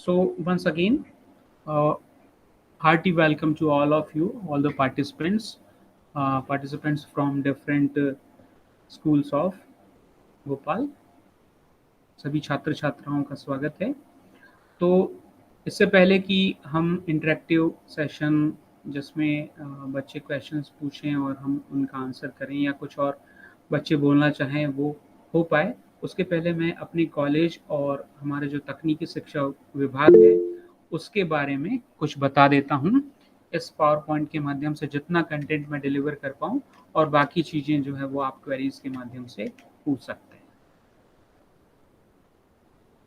So once again, uh, hearty welcome to all of you, all the participants from different schools of Bhopal. सभी छात्र छात्राओं का स्वागत है. तो इससे पहले कि हम इंटरेक्टिव सेशन जिसमें बच्चे क्वेश्चंस पूछें और हम उनका आंसर करें या कुछ और बच्चे बोलना चाहें वो हो पाए, उसके पहले मैं अपनी कॉलेज और हमारे जो तकनीकी शिक्षा विभाग है उसके बारे में कुछ बता देता हूँ. इस पावर पॉइंट के माध्यम से जितना कंटेंट मैं डिलीवर कर पाऊँ और बाकी चीज़ें जो है वो आप क्वेरीज के माध्यम से पूछ सकते हैं.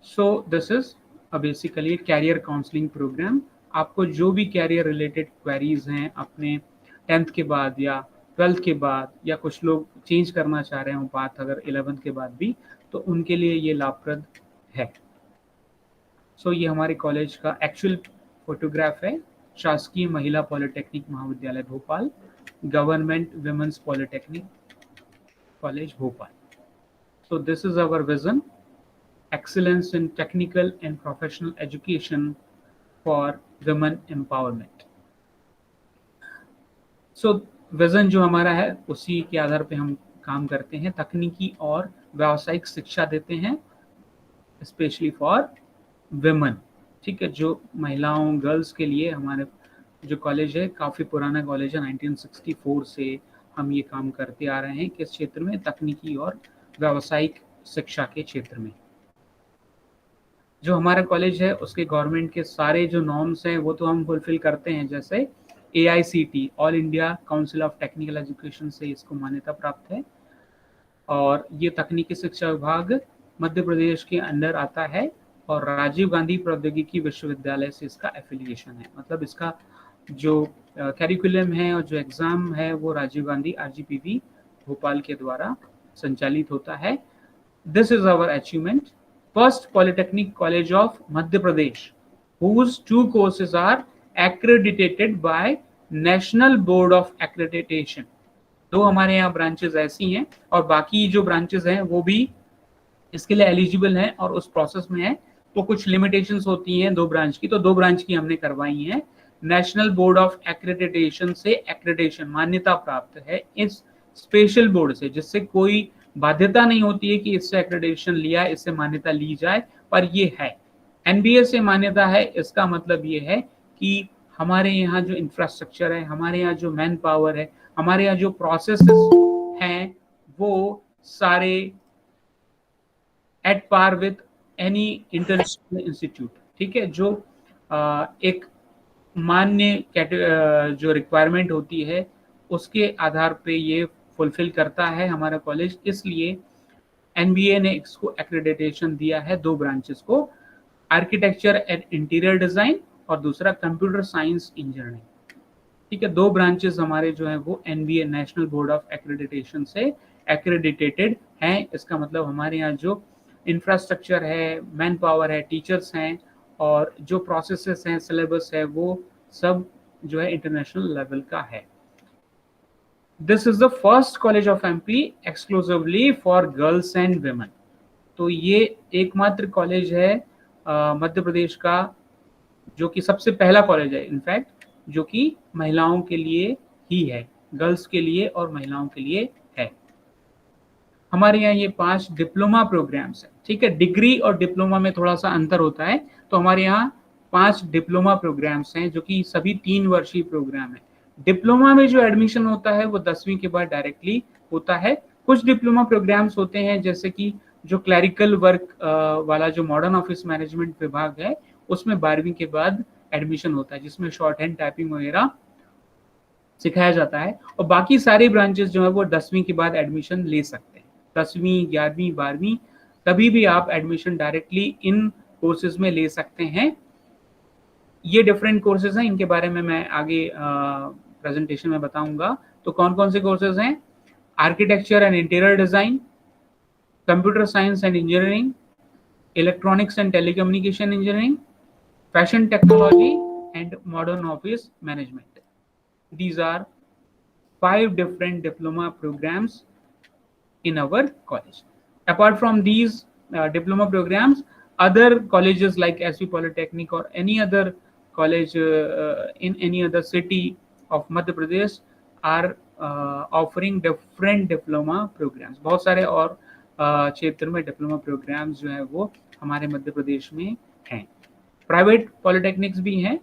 So this is basically career counselling programme. आपको जो भी कैरियर रिलेटेड क्वेरीज हैं अपने 10th के बाद या 12th के बाद, या कुछ लोग चेंज करना चाह रहे हो बात अगर 11th के बाद भी, तो उनके लिए ये लाभप्रद है. सो ये हमारे कॉलेज का एक्चुअल फोटोग्राफ है. शासकीय महिला पॉलिटेक्निक महाविद्यालय Bhopal, government women's polytechnic college Bhopal. So this is our vision, excellence in technical and professional education for women empowerment. So vision जो हमारा है उसी के आधार पे हम काम करते हैं. तकनीकी और व्यावसायिक शिक्षा देते हैं स्पेशली फॉर विमेन. ठीक है, जो महिलाओं गर्ल्स के लिए हमारे जो कॉलेज है काफ़ी पुराना कॉलेज है. 1964 से हम ये काम करते आ रहे हैं. किस क्षेत्र में? तकनीकी और व्यावसायिक शिक्षा के क्षेत्र में. जो हमारा कॉलेज है उसके गवर्नमेंट के सारे जो नॉर्म्स हैं वो तो हम फुलफिल करते हैं. जैसे AICT all India council of technical education से इसको मान्यता प्राप्त है और ये तकनीकी शिक्षा विभाग मध्य प्रदेश के अंडर आता है और राजीव गांधी प्रौद्योगिकी विश्वविद्यालय से इसका एफिलिएशन है. मतलब इसका जो कैरिकुलम है और जो एग्ज़ाम है वो राजीव गांधी RGPV भोपाल के द्वारा संचालित होता है. This is our achievement. First Polytechnic College of Madhya Pradesh, whose 2 courses are accredited by National Board of Accreditation. 2 हमारे यहाँ ब्रांचेस ऐसी हैं और बाकी जो ब्रांचेस हैं वो भी इसके लिए एलिजिबल हैं और उस प्रोसेस में है. तो कुछ लिमिटेशंस होती हैं 2 ब्रांच की, तो 2 ब्रांच की हमने करवाई हैं. नेशनल बोर्ड ऑफ एक्रेडिटेशन से एक्रेडिटेशन मान्यता प्राप्त है इस स्पेशल बोर्ड से, जिससे कोई बाध्यता नहीं होती है कि इससे एक्रेडिटेशन लिया, इससे मान्यता ली जाए, पर ये है. NBA से मान्यता है, इसका मतलब ये है कि हमारे यहाँ जो इंफ्रास्ट्रक्चर है, हमारे यहाँ जो मैन पावर है, हमारे यहाँ जो प्रोसेसेस हैं वो सारे at par with any international institute. ठीक है, जो एक मान्य जो रिक्वायरमेंट होती है उसके आधार पे ये फुलफिल करता है हमारा कॉलेज. इसलिए NBA ने इसको एक्रेडिटेशन दिया है 2 ब्रांचेस को, आर्किटेक्चर एंड इंटीरियर डिजाइन और दूसरा कंप्यूटर साइंस इंजीनियरिंग. ठीक है, 2 ब्रांचेस हमारे जो है वो NBA national board of accreditation से एक्रेडिटेटेड हैं. इसका मतलब हमारे यहाँ जो इंफ्रास्ट्रक्चर है, मैन पावर है, टीचर्स हैं और जो प्रोसेसेस हैं, सिलेबस है, वो सब जो है इंटरनेशनल लेवल का है. This is the first college of MP exclusively for girls and women. तो ये एकमात्र कॉलेज है मध्य प्रदेश का जो कि सबसे पहला कॉलेज है इनफैक्ट, जो कि महिलाओं के लिए ही है, गर्ल्स के लिए और महिलाओं के लिए है. हमारे यहाँ ये 5 डिप्लोमा प्रोग्राम्स है. ठीक है, डिग्री और डिप्लोमा में थोड़ा सा अंतर होता है. तो हमारे यहाँ 5 डिप्लोमा प्रोग्राम्स हैं जो कि सभी 3 वर्षीय प्रोग्राम है. डिप्लोमा में जो एडमिशन होता है वो 10वीं के बाद डायरेक्टली होता है. कुछ डिप्लोमा प्रोग्राम्स होते हैं जैसे कि जो क्लरिकल वर्क वाला जो मॉडर्न ऑफिस मैनेजमेंट विभाग है उसमें 12वीं के बाद एडमिशन होता है, जिसमें शॉर्ट हैंड टाइपिंग वगैरह सिखाया जाता है. और बाकी सारे ब्रांचेस जो है वो 10वीं के बाद एडमिशन ले सकते हैं. 10वीं 11वीं 12वीं कभी भी आप एडमिशन डायरेक्टली इन कोर्सेज में ले सकते हैं. ये डिफरेंट कोर्सेज हैं, इनके बारे में मैं आगे प्रेजेंटेशन में बताऊंगा. तो कौन कौन से कोर्सेज हैं? Architecture and interior design, computer science and engineering, electronics and telecommunication engineering, fashion technology and modern office management. These are 5 different diploma programs in our college. Apart from these diploma programs, other colleges like SV Polytechnic or any other college in any other city of Madhya Pradesh are offering different diploma programs. बहुत सारे और क्षेत्र में diploma programmes जो है वो हमारे मध्य प्रदेश में हैं. प्राइवेट पॉलिटेक्निक्स भी हैं,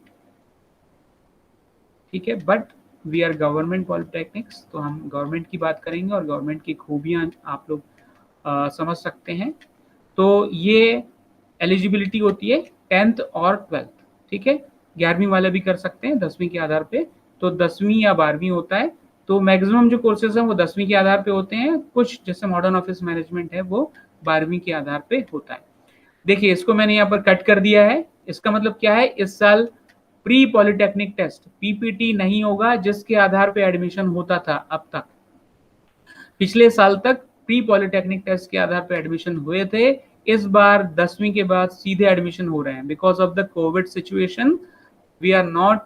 ठीक है, but we are government polytechnics, तो हम गवर्नमेंट की बात करेंगे और गवर्नमेंट की खूबियां आप लोग समझ सकते हैं. तो ये एलिजिबिलिटी होती है 10th और 12th, ठीक है. 11वीं वाले भी कर सकते हैं 10वीं के आधार पे, तो 10वीं या 12वीं होता है. तो मैक्सिमम जो कोर्सेज हैं वो 10वीं के आधार पे होते हैं. कुछ जैसे मॉडर्न ऑफिस मैनेजमेंट है वो 12वीं के आधार पे होता है. देखिए इसको मैंने यहाँ पर कट कर दिया है. इसका मतलब क्या है, इस साल प्री पॉलिटेक्निक टेस्ट पीपीटी नहीं होगा जिसके आधार पे एडमिशन होता था अब तक. पिछले साल तक प्री पॉलिटेक्निक टेस्ट के आधार पे एडमिशन हुए थे. इस बार 10वीं के बाद सीधे एडमिशन हो रहे हैं. Because of the covid situation we are not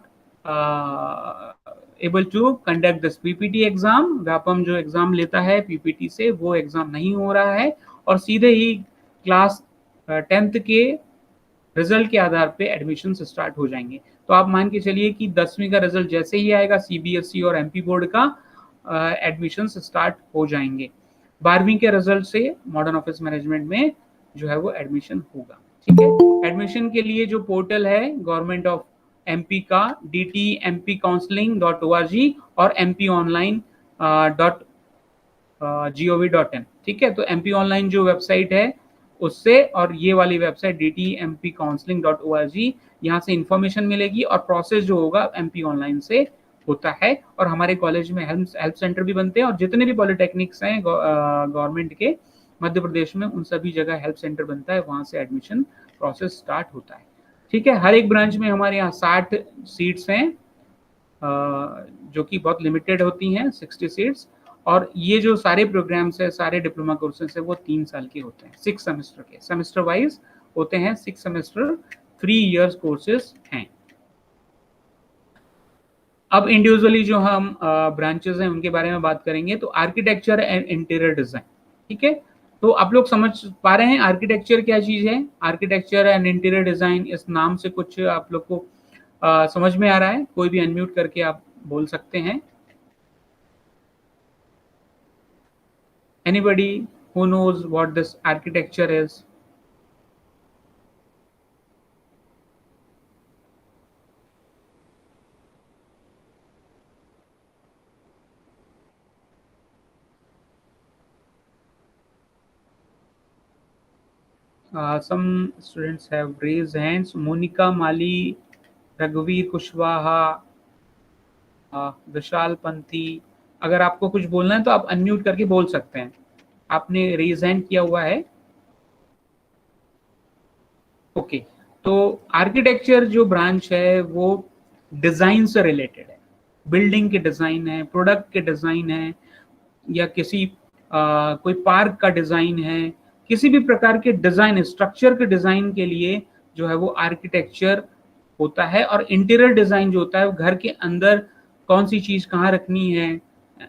able to conduct this PPT exam. Vyapam जो एग्जाम लेता है पीपीटी से वो एग्जाम नहीं हो रहा है और सीधे ही क्लास 10th के रिजल्ट के आधार पे एडमिशन स्टार्ट हो जाएंगे. तो आप मान के चलिए कि 10वीं का रिजल्ट जैसे ही आएगा सीबीएसई और एमपी बोर्ड का एडमिशन स्टार्ट हो जाएंगे. 12वीं के रिजल्ट से मॉडर्न ऑफिस मैनेजमेंट में जो है वो एडमिशन होगा, ठीक है. एडमिशन के लिए जो पोर्टल है गवर्नमेंट ऑफ एमपी का dtmpcounseling.org और mpionline.gov.in, ठीक है. तो एमपी ऑनलाइन जो वेबसाइट है उससे और ये वाली वेबसाइट dtmpcounseling.org, यहाँ से इंफॉर्मेशन मिलेगी और प्रोसेस जो होगा एमपी ऑनलाइन से होता है. और हमारे कॉलेज में हेल्प सेंटर भी बनते हैं और जितने भी पॉलिटेक्निक्स हैं गवर्नमेंट के मध्य प्रदेश में उन सभी जगह हेल्प सेंटर बनता है, वहां से एडमिशन प्रोसेस स्टार्ट होता है, ठीक है. हर एक ब्रांच में हमारे यहाँ 60 सीट्स हैं जो कि बहुत लिमिटेड होती हैं, 60 सीट्स. और ये जो सारे प्रोग्राम्स है, सारे डिप्लोमा कोर्सेज है वो 3 साल के होते हैं, 6 सेमेस्टर के, सेमेस्टर वाइज होते हैं. 6 सेमेस्टर 3 इयर्स कोर्सेज हैं. अब इंडिविजुअली जो हम ब्रांचेस हैं उनके बारे में बात करेंगे. तो आर्किटेक्चर एंड इंटीरियर डिजाइन, ठीक है. तो आप लोग समझ पा रहे हैं आर्किटेक्चर क्या चीज है. आर्किटेक्चर एंड इंटीरियर डिजाइन, इस नाम से कुछ आप लोग को समझ में आ रहा है? कोई भी अनम्यूट करके आप बोल सकते हैं. Anybody who knows what this architecture is? Some students have raised hands. Monica Mali, रघुवीर कुशवाहा, विशाल पंथी. अगर आपको कुछ बोलना है तो आप अनम्यूट करके बोल सकते हैं. आपने रेज हैंड किया हुआ है. ओके. तो आर्किटेक्चर जो ब्रांच है वो डिजाइन से रिलेटेड है. बिल्डिंग के डिजाइन है, प्रोडक्ट के डिजाइन है, या किसी कोई पार्क का डिजाइन है, किसी भी प्रकार के डिजाइन स्ट्रक्चर के डिजाइन के लिए जो है वो आर्किटेक्चर होता है. और इंटीरियर डिजाइन जो होता है वो घर के अंदर कौन सी चीज कहाँ रखनी है,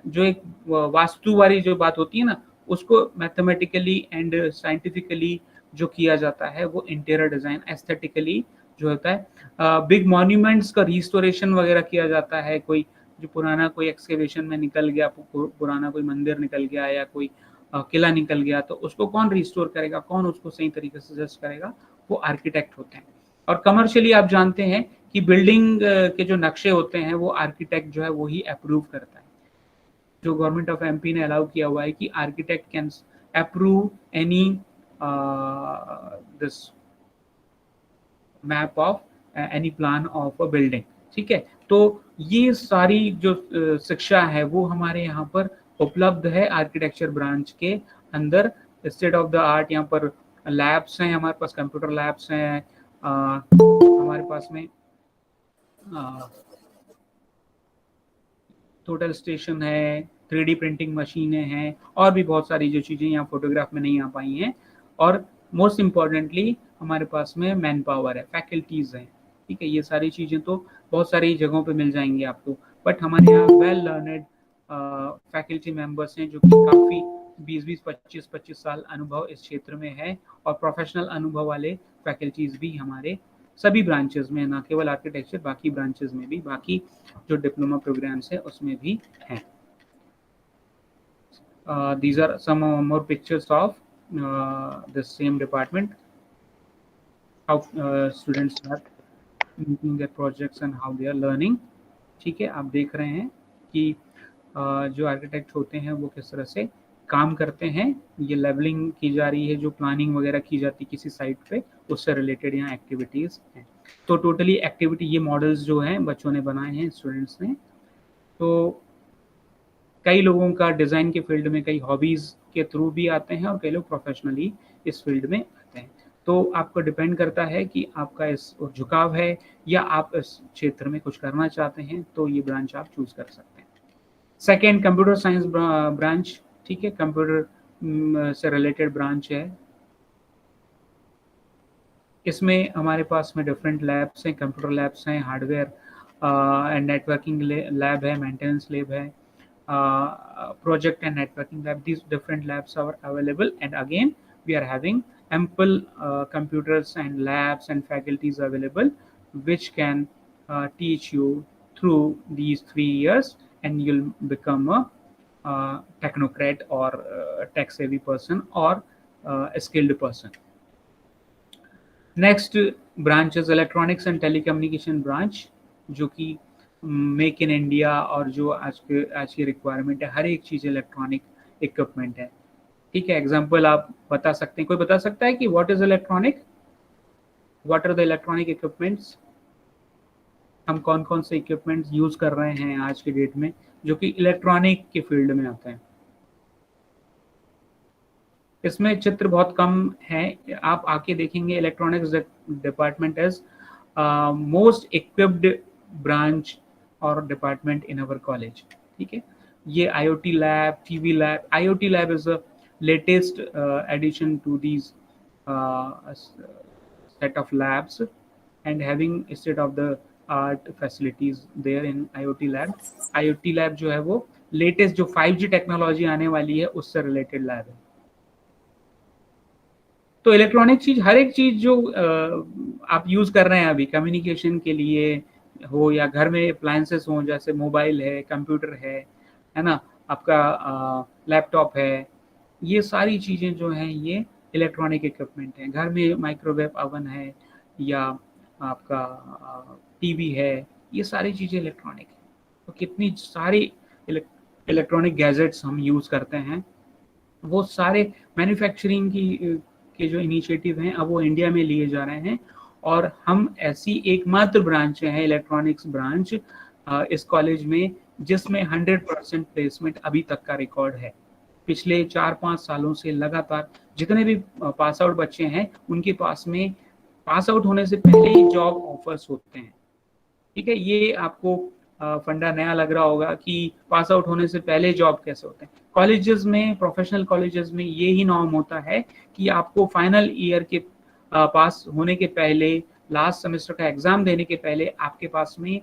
जो एक वास्तु वाली जो बात होती है ना, उसको मैथमेटिकली एंड साइंटिफिकली जो किया जाता है वो इंटीरियर डिजाइन. एस्थेटिकली जो होता है, बिग मॉन्यूमेंट्स का रिस्टोरेशन वगैरह किया जाता है. कोई जो पुराना कोई एक्सकेवेशन में निकल गया, पुराना कोई मंदिर निकल गया या कोई किला निकल गया, तो उसको कौन रिस्टोर करेगा, कौन उसको सही तरीके से सजेस्ट करेगा, वो आर्किटेक्ट होते हैं. और कमर्शियली आप जानते हैं कि बिल्डिंग के जो नक्शे होते हैं वो आर्किटेक्ट जो है वो ही अप्रूव करता है. जो गवर्नमेंट ऑफ एमपी ने अलाउ किया हुआ है कि architect can approve any this map of any plan of a building, ठीक है. तो ये सारी जो शिक्षा है वो हमारे यहाँ पर उपलब्ध है आर्किटेक्चर ब्रांच के अंदर. स्टेट ऑफ द आर्ट यहाँ पर लैब्स हैं, हमारे पास कंप्यूटर लैब्स हैं, हमारे पास में टोटल स्टेशन है, 3D प्रिंटिंग मशीनें हैं, और भी बहुत सारी जो चीज़ें यहाँ फोटोग्राफ में नहीं आ पाई हैं. और मोस्ट इम्पॉर्टेंटली हमारे पास में मैन पावर है, फैकल्टीज हैं, ठीक है. ये सारी चीज़ें तो बहुत सारी जगहों पे मिल जाएंगी आपको, बट हमारे यहाँ वेल लर्नेड फैकल्टी मेंबर्स हैं जो कि काफ़ी 20-20, 25-25 साल अनुभव इस क्षेत्र में है, और प्रोफेशनल अनुभव वाले फैकल्टीज भी हमारे सभी ब्रांचेस में, ना केवल आर्किटेक्चर, बाकी ब्रांचेस में भी, बाकी जो डिप्लोमा प्रोग्राम्स है उसमें भी हैं। These are some more pictures of the same department, how students are making their projects and how they are learning. ठीक है, आप देख रहे हैं कि जो आर्किटेक्ट होते हैं वो किस तरह से काम करते हैं। ये लेवलिंग की जा रही है, जो प्लानिंग वगैरह की जाती है किसी साइट पे, उससे रिलेटेड यहाँ एक्टिविटीज़ हैं। तो टोटली एक्टिविटी, ये मॉडल्स जो हैं बच्चों ने बनाए हैं, स्टूडेंट्स ने। तो कई लोगों का डिज़ाइन के फील्ड में, कई हॉबीज़ के थ्रू भी आते हैं, और कई लोग प्रोफेशनली इस फील्ड में आते हैं। तो आपको डिपेंड करता है कि आपका इस झुकाव है या आप इस क्षेत्र में कुछ करना चाहते हैं, तो ये ब्रांच आप चूज कर सकते हैं। सेकेंड, कंप्यूटर साइंस ब्रांच, ठीक है, कंप्यूटर से रिलेटेड ब्रांच है। इसमें हमारे पास में डिफरेंट लैब्स हैं, कंप्यूटर लैब्स हैं, हार्डवेयर एंड नेटवर्किंग लैब है, मेंटेनेंस लैब है, project and networking lab. These different labs are available, and again we are having ample computers and labs and faculties available which can teach you through these 3 years, and you'll become a technocrat or tech savvy person or a skilled person. Next branch is electronics and telecommunication branch, जो कि make in India और जो आज की requirement है, हर एक चीज़ electronic equipment है। ठीक है, एग्जांपल आप बता सकते हैं, कोई बता सकता है कि what is electronic, what are the electronic equipments? हम कौन कौन से इक्विपमेंट्स यूज कर रहे हैं आज के डेट में जो कि इलेक्ट्रॉनिक के फील्ड में आते हैं? इसमें चित्र बहुत कम है, आप आके देखेंगे। Electronics department is most equipped branch और डिपार्टमेंट इन अवर कॉलेज। ठीक है, ये IoT lab, TV lab, IoT lab is a latest addition to these set of labs and having state of the art facilities there in IoT lab. IoT lab जो है वो latest जो 5G technology आने वाली है उससे related lab है। तो इलेक्ट्रॉनिक चीज, हर एक चीज जो आप यूज कर रहे हैं अभी, कम्युनिकेशन के लिए हो या घर में अप्लायंसेस हो, जैसे मोबाइल है, कंप्यूटर है ना, आपका लैपटॉप है, ये सारी चीजें जो हैं ये इलेक्ट्रॉनिक इक्विपमेंट हैं। घर में माइक्रोवेव ओवन है या आपका टीवी है, ये सारी चीजें इलेक्ट्रॉनिक है। तो कितनी सारी इलेक्ट्रॉनिक गैजेट्स हम यूज करते हैं, वो सारे मैन्युफैक्चरिंग के जो इनिशिएटिव हैं अब वो इंडिया में लिए जा रहे हैं, और हम ऐसी एकमात्र ब्रांच है, इलेक्ट्रॉनिक्स ब्रांच इस कॉलेज में, जिसमें 100% प्लेसमेंट अभी तक का रिकॉर्ड है। पिछले 4-5 सालों से लगातार जितने भी पास आउट बच्चे हैं उनके पास में पास आउट होने से पहले ही जॉब ऑफर्स होते हैं। ठीक है, ये आपको फंडा नया लग रहा होगा कि पास आउट होने से पहले जॉब कैसे होते हैं। कॉलेजेस में, प्रोफेशनल कॉलेजेस में ये ही नॉर्म होता है कि आपको फाइनल ईयर के पास होने के पहले, लास्ट सेमेस्टर का एग्जाम देने के पहले आपके पास में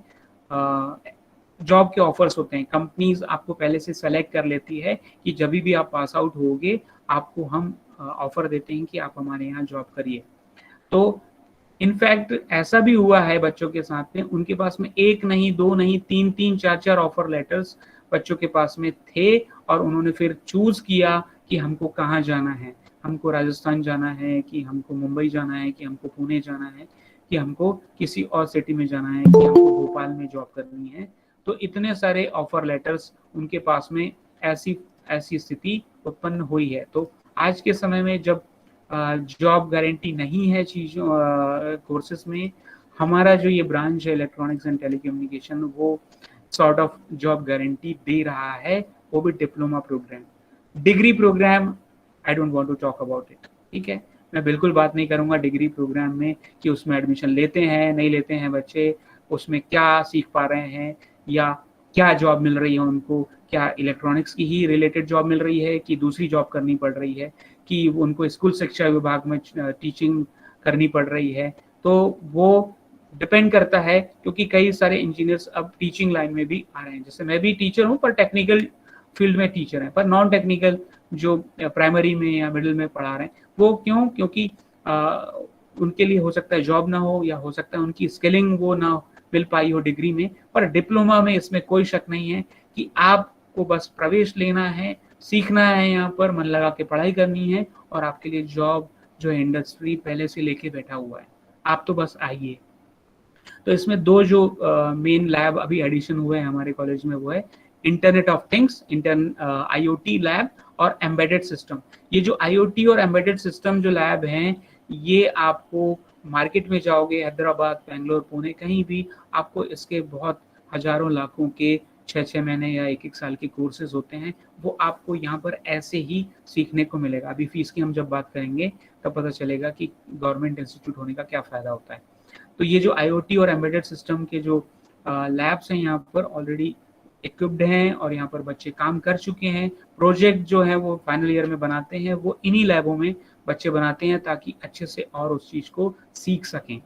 जॉब के ऑफर्स होते हैं। कंपनीज आपको पहले से सेलेक्ट कर लेती है कि जब भी आप पास आउट होगे आपको हम ऑफर देते हैं कि आप हमारे यहाँ जॉब करिए। तो इनफैक्ट ऐसा भी हुआ है बच्चों के साथ में, उनके पास में 1 नहीं, 2 नहीं, 3-3, 4-4 ऑफर लेटर्स बच्चों के पास में थे, और उन्होंने फिर चूज किया कि हमको कहाँ जाना है, हमको राजस्थान जाना है, कि हमको मुंबई जाना है, कि हमको पुणे जाना है, कि हमको किसी और सिटी में जाना है, कि हमको भोपाल में जॉब करनी है। तो इतने सारे ऑफर लेटर्स उनके पास में, ऐसी स्थिति उत्पन्न हुई है। तो आज के समय में जब जॉब गारंटी नहीं है चीज़ों कोर्सेज में, हमारा जो ये ब्रांच है इलेक्ट्रॉनिक्स एंड टेलीकम्युनिकेशन, वो सॉर्ट ऑफ जॉब गारंटी दे रहा है, वो भी diploma programme. Degree programme I don't want to talk about it. ठीक है, मैं बिल्कुल बात नहीं करूंगा डिग्री प्रोग्राम में कि उसमें एडमिशन लेते हैं नहीं लेते हैं बच्चे, उसमें क्या सीख पा रहे हैं या क्या जॉब मिल रही है उनको, क्या इलेक्ट्रॉनिक्स की ही रिलेटेड जॉब मिल रही है कि दूसरी जॉब करनी पड़ रही है, कि उनको स्कूल शिक्षा विभाग में टीचिंग करनी पड़ रही है। तो वो डिपेंड करता है, क्योंकि कई सारे इंजीनियर्स अब टीचिंग लाइन में भी आ रहे हैं। जैसे मैं भी टीचर हूँ, पर टेक्निकल फील्ड में टीचर है, पर नॉन टेक्निकल जो प्राइमरी में या मिडिल में पढ़ा रहे हैं। वो क्यों? क्योंकि उनके लिए हो सकता है जॉब ना हो, या हो सकता है उनकी स्किलिंग वो ना मिल पाई हो डिग्री में। पर डिप्लोमा में इसमें कोई शक नहीं है कि आपको बस प्रवेश लेना है, सीखना है, यहाँ पर मन लगा के पढ़ाई करनी है, और आपके लिए जॉब जो है इंडस्ट्री पहले से लेके बैठा हुआ है, आप तो बस आइए। तो इसमें दो जो मेन लैब अभी एडिशन हुए हैं हमारे कॉलेज में, वो है internet of things, IoT lab, और एम्बेडेड सिस्टम। ये जो IoT और एम्बेडेड सिस्टम जो लैब हैं, ये आपको मार्केट में जाओगे, हैदराबाद, बेंगलोर, पुणे, कहीं भी आपको इसके बहुत हजारों लाखों के 6-6 महीने या 1-1 साल के कोर्सेज होते हैं, वो आपको यहाँ पर ऐसे ही सीखने को मिलेगा। अभी फीस की हम जब बात करेंगे तब पता चलेगा कि गवर्नमेंट इंस्टीट्यूट होने का क्या फ़ायदा होता है। तो ये जो IoT और एम्बेडेड सिस्टम के जो लैब्स हैं यहाँ पर ऑलरेडी इक्विप्ड हैं, और यहाँ पर बच्चे काम कर चुके हैं। प्रोजेक्ट जो है वो फाइनल ईयर में बनाते हैं, वो इन्हीं लैबों में बच्चे बनाते हैं, ताकि अच्छे से और उस चीज को सीख सकें।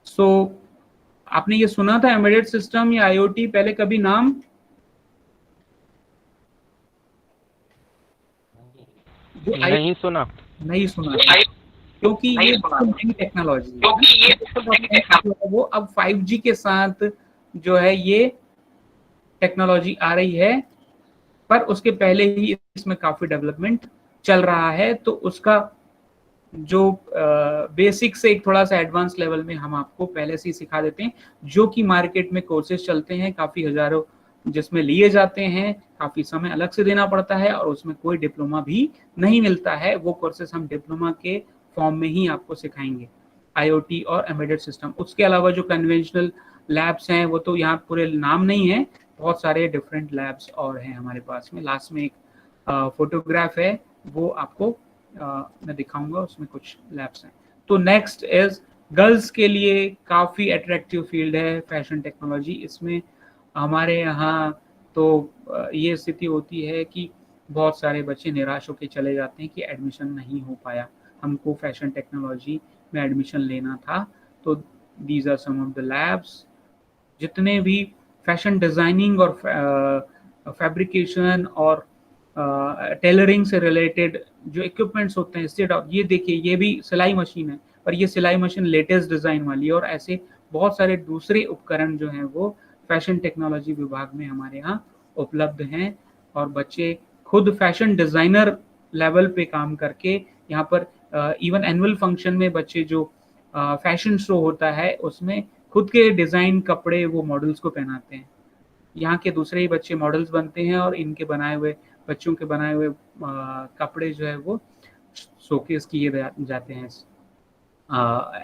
सो आपने ये सुना था एम्बेडेड सिस्टम या IoT पहले कभी नाम? जो नहीं सुना। नहीं सुना, क्योंकि ये नई टेक्नोलॉजी है। वो अब 5G के साथ जो है ये टेक्नोलॉजी आ रही है, पर उसके पहले ही इसमें काफी डेवलपमेंट चल रहा है। तो उसका जो बेसिक से एक थोड़ा सा एडवांस लेवल में हम आपको पहले से ही सिखा देते हैं, जो कि मार्केट में कोर्सेज चलते हैं काफी हजारों, जिसमें लिए जाते हैं, काफी समय अलग से देना पड़ता है, और उसमें कोई डिप्लोमा भी नहीं मिलता है। वो कोर्सेज हम डिप्लोमा के फॉर्म में ही आपको सिखाएंगे, IoT और एम्बेडेड सिस्टम। उसके अलावा जो कन्वेंशनल लैब्स हैं वो तो यहाँ पूरे नाम नहीं है, बहुत सारे डिफरेंट लैब्स और हैं हमारे पास में। लास्ट में एक फोटोग्राफ है, वो आपको मैं दिखाऊंगा, उसमें कुछ लैब्स हैं। तो नेक्स्ट इज गर्ल्स के लिए काफ़ी अट्रैक्टिव फील्ड है फैशन टेक्नोलॉजी। इसमें हमारे यहाँ तो ये स्थिति होती है कि बहुत सारे बच्चे निराश होकर चले जाते हैं कि एडमिशन नहीं हो पाया, हमको फैशन टेक्नोलॉजी में एडमिशन लेना था। तो these are some of the labs. जितने भी फैशन डिज़ाइनिंग और फैब्रिकेशन और टेलरिंग से रिलेटेड जो इक्विपमेंट्स होते हैं, इंस्टेड ऑफ, ये देखिए ये भी सिलाई मशीन है, पर ये सिलाई मशीन लेटेस्ट डिज़ाइन वाली है, और ऐसे बहुत सारे दूसरे उपकरण जो हैं वो फैशन टेक्नोलॉजी विभाग में हमारे यहाँ उपलब्ध हैं। और बच्चे खुद फैशन डिज़ाइनर लेवल पे काम करके यहाँ पर इवन एनुअल फंक्शन में बच्चे जो फैशन शो होता है उसमें खुद के डिज़ाइन कपड़े वो मॉडल्स को पहनाते हैं। यहाँ के दूसरे ही बच्चे मॉडल्स बनते हैं, और इनके बनाए हुए, बच्चों के बनाए हुए कपड़े जो है वो शोकेस किए जाते हैं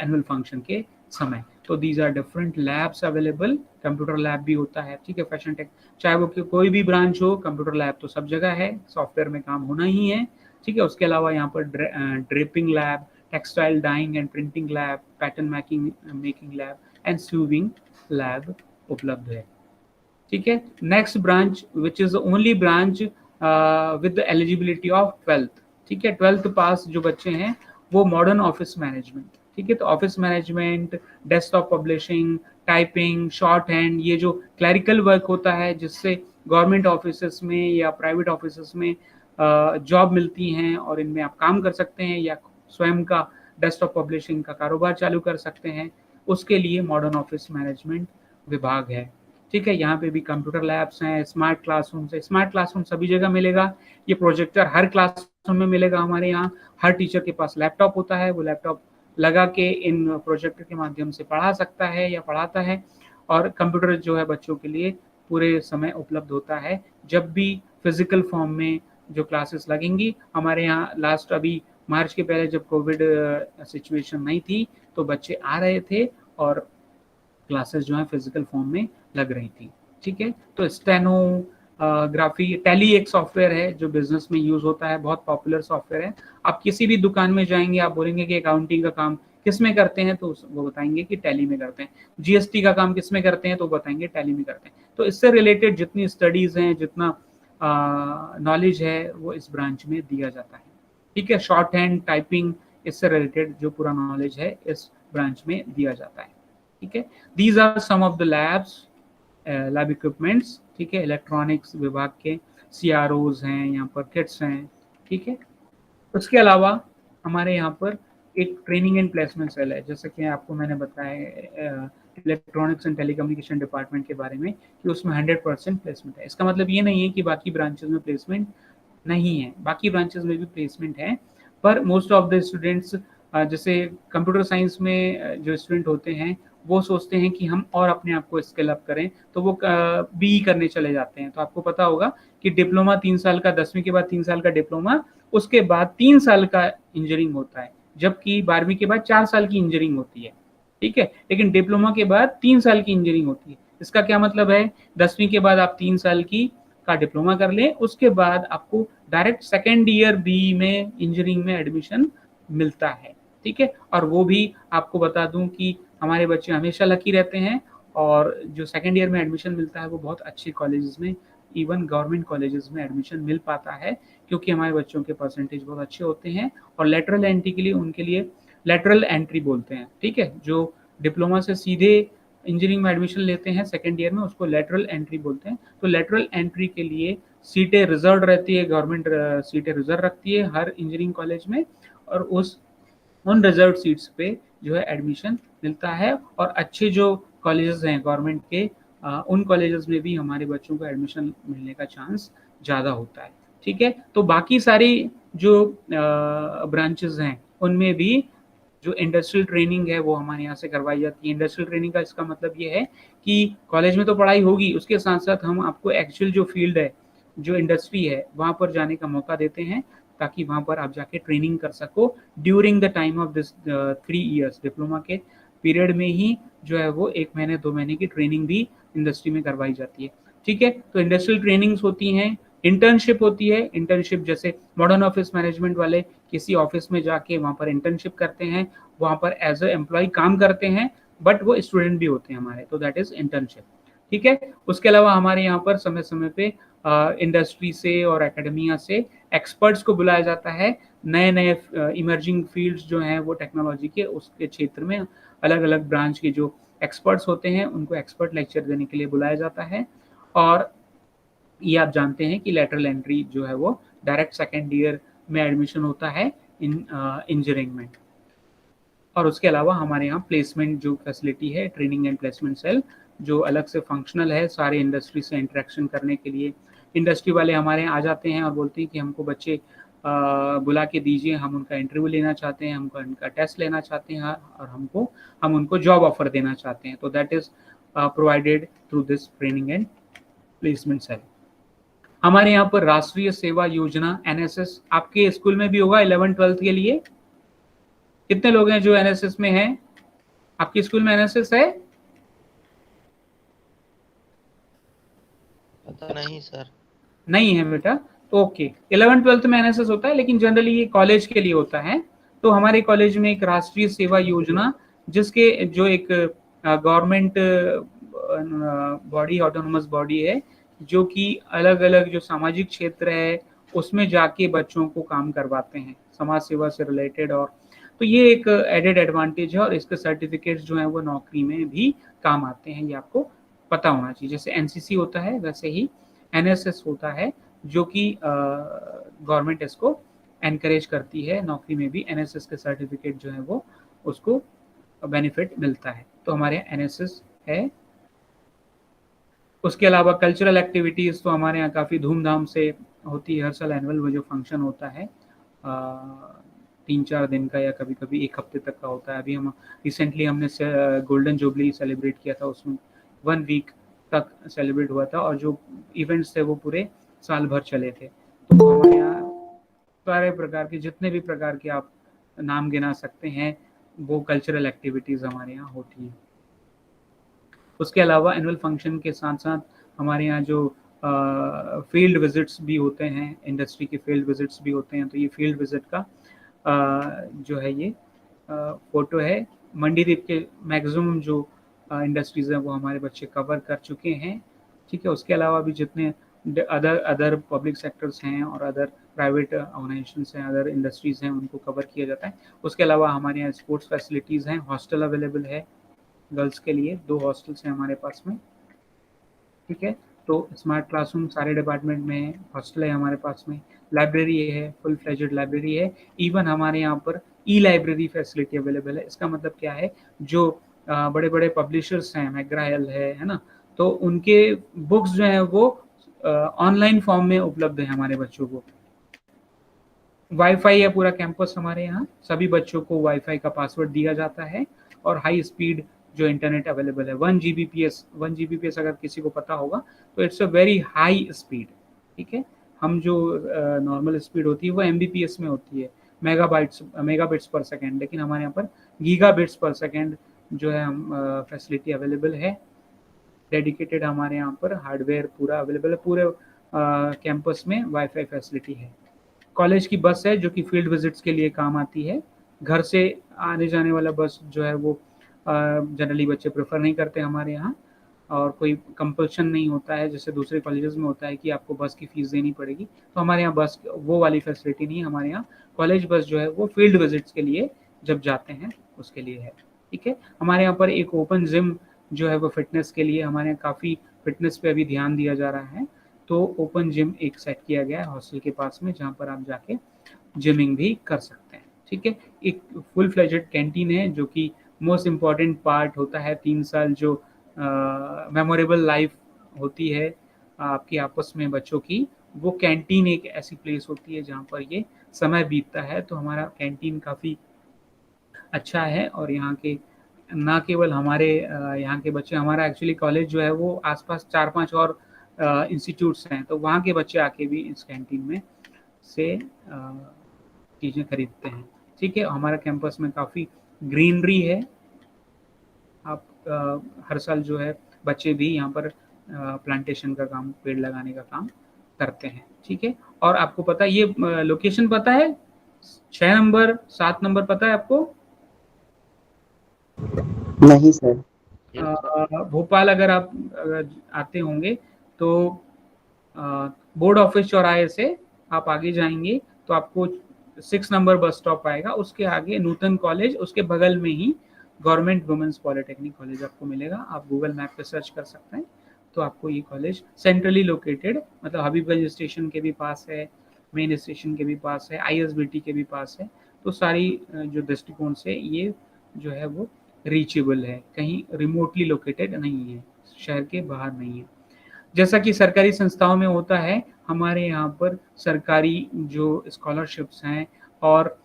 एनुअल फंक्शन के समय। तो these are different labs available. Computer lab भी होता है, ठीक है, फैशन टेक, चाहे वो कोई भी ब्रांच हो, कंप्यूटर लैब तो सब जगह है, सॉफ्टवेयर में काम होना ही है, ठीक है। उसके अलावा यहाँ पर draping lab, textile dyeing and printing lab, pattern making lab and sewing lab उपलब्ध है, ठीक है। Next branch which is only branch with the eligibility of 12th, ठीक है, 12th पास जो बच्चे हैं वो मॉडर्न ऑफिस मैनेजमेंट, ठीक है। तो office management, desktop publishing, typing, short hand, ये जो क्लरिकल वर्क होता है जिससे गवर्नमेंट ऑफिस में या प्राइवेट ऑफिस में जॉब मिलती हैं, और इनमें आप काम कर सकते हैं या स्वयं का डेस्कटॉप पब्लिशिंग का कारोबार चालू कर सकते हैं, उसके लिए मॉडर्न ऑफिस मैनेजमेंट विभाग है, ठीक है। यहाँ पे भी कंप्यूटर लैब्स हैं, स्मार्ट क्लासरूम से, स्मार्ट क्लासरूम सभी जगह मिलेगा, ये प्रोजेक्टर हर क्लासरूम में मिलेगा हमारे यहाँ। हर टीचर के पास लैपटॉप होता है, वो लैपटॉप लगा के इन प्रोजेक्टर के माध्यम से पढ़ा सकता है या पढ़ाता है। और कंप्यूटर जो है बच्चों के लिए पूरे समय उपलब्ध होता है, जब भी फिजिकल फॉर्म में जो क्लासेस लगेंगी। हमारे यहाँ लास्ट अभी मार्च के पहले जब कोविड सिचुएशन नहीं थी तो बच्चे आ रहे थे और क्लासेस जो है फिजिकल फॉर्म में लग रही थी, ठीक है। तो स्टेनोग्राफी, टैली एक सॉफ्टवेयर है जो बिजनेस में यूज होता है, बहुत पॉपुलर सॉफ्टवेयर है। आप किसी भी दुकान में जाएंगे, आप बोलेंगे कि अकाउंटिंग का काम किस में करते हैं, तो वो बताएंगे कि टैली में करते हैं। GST का काम किस में करते हैं, तो बताएंगे टैली में करते हैं। तो इससे रिलेटेड जितनी स्टडीज हैं, जितना नॉलेज है, वो इस ब्रांच में दिया जाता है, ठीक है। शॉर्ट हैंड, टाइपिंग, इससे रिलेटेड जो पूरा नॉलेज है इस ब्रांच में दिया जाता है, ठीक है। These are some of the labs, lab equipments, ठीक है, इलेक्ट्रॉनिक्स विभाग के CROs हैं, यहाँ पर किट्स हैं, ठीक है। उसके अलावा हमारे यहाँ पर एक ट्रेनिंग एंड प्लेसमेंट सेल है, जैसे कि आपको मैंने बताया इलेक्ट्रॉनिक्स एंड टेलीकम्युनिकेशन डिपार्टमेंट के बारे में कि उसमें 100% प्लेसमेंट है। इसका मतलब ये नहीं है कि बाकी ब्रांचेस में प्लेसमेंट नहीं है, बाकी ब्रांचेस में भी प्लेसमेंट है, पर मोस्ट ऑफ द स्टूडेंट्स जैसे कंप्यूटर साइंस में जो स्टूडेंट होते हैं वो सोचते हैं कि हम और अपने आप को स्किल अप करें, तो वो BE करने चले जाते हैं। तो आपको पता होगा कि डिप्लोमा 3 साल का, 10वीं के बाद 3 साल का डिप्लोमा, उसके बाद 3 साल का इंजीनियरिंग होता है, जबकि 12वीं के बाद 4 साल की इंजीनियरिंग होती है, ठीक है। लेकिन डिप्लोमा के बाद 3 साल की इंजीनियरिंग होती है। इसका क्या मतलब है, 10वीं के बाद आप 3 साल की का डिप्लोमा कर लें, उसके बाद आपको डायरेक्ट सेकेंड ईयर BE में इंजीनियरिंग में एडमिशन मिलता है, ठीक है। और वो भी आपको बता दूं कि हमारे बच्चे हमेशा लकी रहते हैं, और जो सेकेंड ईयर में एडमिशन मिलता है वो बहुत अच्छे कॉलेजेस में, इवन गवर्नमेंट कॉलेजेस में एडमिशन मिल पाता है, क्योंकि हमारे बच्चों के परसेंटेज बहुत अच्छे होते हैं। और लेटरल एंट्री के लिए उनके लिए लेटरल एंट्री बोलते हैं, ठीक है। जो डिप्लोमा से सीधे इंजीनियरिंग में एडमिशन लेते हैं सेकेंड ईयर में, उसको लेटरल एंट्री बोलते हैं। तो लेटरल एंट्री के लिए सीटें रिजर्व रहती है, गवर्नमेंट सीटें रिजर्व रखती है हर इंजीनियरिंग कॉलेज में, और उन रिजर्व सीट्स पे जो है एडमिशन मिलता है। और अच्छे जो कॉलेजेस हैं गवर्नमेंट के, उन कॉलेजेस में भी हमारे बच्चों को एडमिशन मिलने का चांस ज़्यादा होता है, ठीक है। तो बाकी सारी जो ब्रांचेस हैं उनमें भी जो इंडस्ट्रियल ट्रेनिंग है वो हमारे यहाँ से करवाई जाती है। इंडस्ट्रियल ट्रेनिंग का इसका मतलब ये है कि कॉलेज में तो पढ़ाई होगी, उसके साथ साथ हम आपको एक्चुअल जो फील्ड है, जो इंडस्ट्री है, वहाँ पर जाने का मौका देते हैं, ताकि वहाँ पर आप जाके ट्रेनिंग कर सको during the time of this 3 years. Diploma के पीरियड में ही जो है वो 1 महीने 2 महीने की ट्रेनिंग भी इंडस्ट्री में करवाई जाती है, ठीक है। तो इंडस्ट्रियल ट्रेनिंग्स होती हैं, इंटर्नशिप होती है। इंटर्नशिप जैसे मॉडर्न ऑफिस मैनेजमेंट वाले किसी ऑफिस में जाके वहाँ पर इंटर्नशिप करते हैं, वहाँ पर एज ए एम्प्लॉय काम करते हैं, बट वो स्टूडेंट भी होते हैं हमारे, तो दैट इज इंटर्नशिप, ठीक है। उसके अलावा हमारे यहाँ पर समय समय पे इंडस्ट्री से और एकेडमिया से एक्सपर्ट्स को बुलाया जाता है। नए नए इमर्जिंग फील्ड्स जो हैं वो टेक्नोलॉजी के, उसके क्षेत्र में अलग अलग ब्रांच के जो एक्सपर्ट्स होते हैं उनको एक्सपर्ट लेक्चर देने के लिए बुलाया जाता है। और ये आप जानते हैं कि लेटरल एंट्री जो है वो डायरेक्ट सेकेंड ईयर में एडमिशन होता है इन इंजीनियरिंग में। और उसके अलावा हमारे यहाँ प्लेसमेंट जो फैसिलिटी है, ट्रेनिंग एंड प्लेसमेंट सेल, जो अलग से फंक्शनल है सारे इंडस्ट्री से इंटरेक्शन करने के लिए। इंडस्ट्री वाले हमारे यहाँ आ जाते हैं और बोलते हैं कि हमको बच्चे बुला के दीजिए, हम उनका इंटरव्यू लेना चाहते हैं, हमको उनका टेस्ट लेना चाहते हैं, और हम उनको जॉब ऑफर देना चाहते हैं। तो that is provided through this training and placement cell. हमारे यहाँ पर राष्ट्रीय सेवा योजना NSS, आपके स्कूल में भी होगा 11th-12th के लिए। कितने लोग हैं जो NSS में हैं? आपके स्कूल में NSS है? पता नहीं सर। नहीं है बेटा, तो ओके। 11th-12th में NSS होता है, लेकिन जनरली ये कॉलेज के लिए होता है। तो हमारे कॉलेज में एक राष्ट्रीय सेवा योजना, जिसके जो एक गवर्नमेंट बॉडी, ऑटोनोमस बॉडी है, जो कि अलग अलग जो सामाजिक क्षेत्र है उसमें जाके बच्चों को काम करवाते हैं समाज सेवा से रिलेटेड। और तो ये एक एडेड एडवांटेज है, और इसके सर्टिफिकेट्स जो हैं वो नौकरी में भी काम आते हैं, ये आपको पता होना चाहिए। जैसे NCC होता है वैसे ही NSS होता है, जो कि गवर्नमेंट इसको एनकरेज करती है। नौकरी में भी NSS के सर्टिफिकेट जो है वो उसको बेनिफिट मिलता है। तो हमारे यहाँ NSS है। उसके अलावा कल्चरल एक्टिविटीज़ तो हमारे यहाँ काफ़ी धूमधाम से होती है। हर साल एनुअल वो जो फंक्शन होता है 3-4 दिन का, या कभी कभी 1 हफ्ते तक का होता है। अभी हम रिसेंटली हमने गोल्डन जुबली सेलिब्रेट किया था, उसमें 1 वीक तक सेलिब्रेट हुआ था, और जो इवेंट्स थे वो पूरे साल भर चले थे। तो हमारे यहाँ सारे प्रकार के, जितने भी प्रकार के आप नाम गिना सकते हैं, वो कल्चरल एक्टिविटीज़ हमारे यहाँ होती हैं। उसके अलावा एनुअल फंक्शन के साथ साथ हमारे यहाँ जो फील्ड विजिट्स भी होते हैं, इंडस्ट्री के फील्ड विजिट्स भी होते हैं। तो ये फील्ड विजिट का जो है ये फोटो है। मंडीदीप के मैक्सिमम जो इंडस्ट्रीज हैं वो हमारे बच्चे कवर कर चुके हैं, ठीक है। उसके अलावा भी जितने अदर पब्लिक सेक्टर्स हैं और अदर प्राइवेट ऑर्गेनाइजेशंस हैं, अदर इंडस्ट्रीज हैं, उनको कवर किया जाता है। उसके अलावा हमारे यहाँ स्पोर्ट्स फैसिलिटीज़ हैं, हॉस्टल अवेलेबल है गर्ल्स के लिए, 2 हॉस्टल्स हैं हमारे पास में, ठीक है। तो स्मार्ट क्लासरूम सारे डिपार्टमेंट में है, हॉस्टल है हमारे पास में, लाइब्रेरी है, फुल फ्लेजेड लाइब्रेरी है, इवन हमारे यहाँ पर ई लाइब्रेरी फैसिलिटी अवेलेबल है। इसका मतलब क्या है, जो बड़े बड़े पब्लिशर्स हैं, मैग्राहिल है ना, तो उनके बुक्स जो है वो ऑनलाइन फॉर्म में उपलब्ध है हमारे बच्चों को। वाईफाई है पूरा कैंपस हमारे यहाँ, सभी बच्चों को वाईफाई का पासवर्ड दिया जाता है, और हाई स्पीड जो इंटरनेट अवेलेबल है 1 Gbps, 1 Gbps अगर किसी को पता होगा तो it's a very high speed. ठीक है, हम जो नॉर्मल स्पीड होती है वो Mbps में होती है, मेगाबिट्स पर सेकेंड, लेकिन हमारे यहाँ पर गीगाबिट्स पर सेकेंड जो है हम फैसिलिटी अवेलेबल है। डेडिकेटेड हमारे यहाँ पर हार्डवेयर पूरा अवेलेबल है, पूरे कैंपस में वाईफाई फैसिलिटी है। कॉलेज की बस है जो कि फील्ड विजिट्स के लिए काम आती है। घर से आने जाने वाला बस जो है वो जनरली बच्चे प्रेफर नहीं करते हमारे यहाँ, और कोई कंपल्शन नहीं होता है जैसे दूसरे कॉलेजेस में होता है कि आपको बस की फीस देनी पड़ेगी। तो हमारे यहाँ बस वो वाली फैसिलिटी नहीं है, हमारे यहाँ कॉलेज बस जो है वो फील्ड विजिट्स के लिए जब जाते हैं उसके लिए है। ठीक है, हमारे यहाँ पर एक ओपन जिम जो है वो फिटनेस के लिए, हमारे यहाँ काफ़ी फिटनेस पे अभी ध्यान दिया जा रहा है, तो ओपन जिम एक सेट किया गया है हॉस्टल के पास में, जहाँ पर आप जाके जिमिंग भी कर सकते हैं। ठीक है, एक फुल फ्लेजेड कैंटीन है जो कि मोस्ट इम्पॉर्टेंट पार्ट होता है 3 साल जो मेमोरेबल लाइफ होती है आपकी आपस में बच्चों की, वो कैंटीन एक ऐसी प्लेस होती है जहाँ पर ये समय बीतता है। तो हमारा कैंटीन काफ़ी अच्छा है, और यहाँ के ना केवल हमारे यहाँ के बच्चे, हमारा एक्चुअली कॉलेज जो है वो आसपास 4-5 और इंस्टीट्यूट्स हैं, तो वहाँ के बच्चे आके भी इस कैंटीन में से चीज़ें खरीदते हैं। ठीक है, हमारा कैंपस में काफ़ी ग्रीनरी है, आप हर साल जो है बच्चे भी यहाँ पर प्लांटेशन का काम, पेड़ लगाने का काम करते हैं। ठीक है, और आपको पता है ये लोकेशन पता है, 6 नंबर 7 नंबर पता है आपको? नहीं सर। भोपाल अगर आप आते होंगे तो बोर्ड ऑफिस चौराहे से आप आगे जाएंगे तो आपको 6 नंबर बस स्टॉप आएगा, उसके आगे नूतन कॉलेज, उसके बगल में ही गवर्नमेंट वुमेन्स पॉलिटेक्निक कॉलेज आपको मिलेगा। आप गूगल मैप पे सर्च कर सकते हैं, तो आपको ये कॉलेज सेंट्रली लोकेटेड, मतलब हबीबगंज स्टेशन के भी पास है, मेन स्टेशन के भी पास है, ISBT के भी पास है, तो सारी जो दृष्टिकोण से ये जो है वो रीचेबल है, कहीं रिमोटली लोकेटेड नहीं है, शहर के बाहर नहीं है। जैसा कि सरकारी संस्थाओं में होता है, हमारे यहाँ पर सरकारी जो स्कॉलरशिप्स हैं और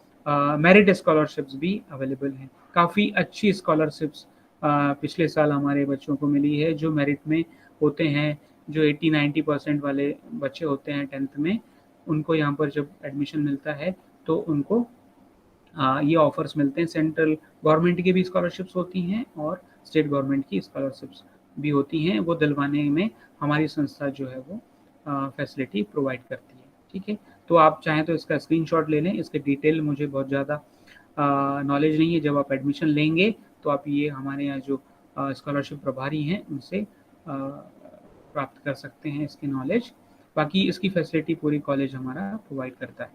मेरिट स्कॉलरशिप्स भी अवेलेबल हैं। काफ़ी अच्छी स्कॉलरशिप्स पिछले साल हमारे बच्चों को मिली है, जो मेरिट में होते हैं, जो 80-90% वाले बच्चे होते हैं 10th में, उनको यहाँ पर जब एडमिशन मिलता है तो उनको ये ऑफर्स मिलते हैं। सेंट्रल गवर्नमेंट की भी स्कॉलरशिप्स होती हैं और स्टेट गवर्नमेंट की स्कॉलरशिप्स भी होती हैं, वो दिलवाने में हमारी संस्था जो है वो फैसिलिटी प्रोवाइड करती है। ठीक है, तो आप चाहें तो इसका स्क्रीनशॉट ले लें, इसके डिटेल मुझे बहुत ज़्यादा नॉलेज नहीं है। जब आप एडमिशन लेंगे तो आप ये हमारे यहाँ जो स्कॉलरशिप प्रभारी हैं उनसे प्राप्त कर सकते हैं इसकी नॉलेज। बाकी इसकी फैसिलिटी पूरी कॉलेज हमारा प्रोवाइड करता है,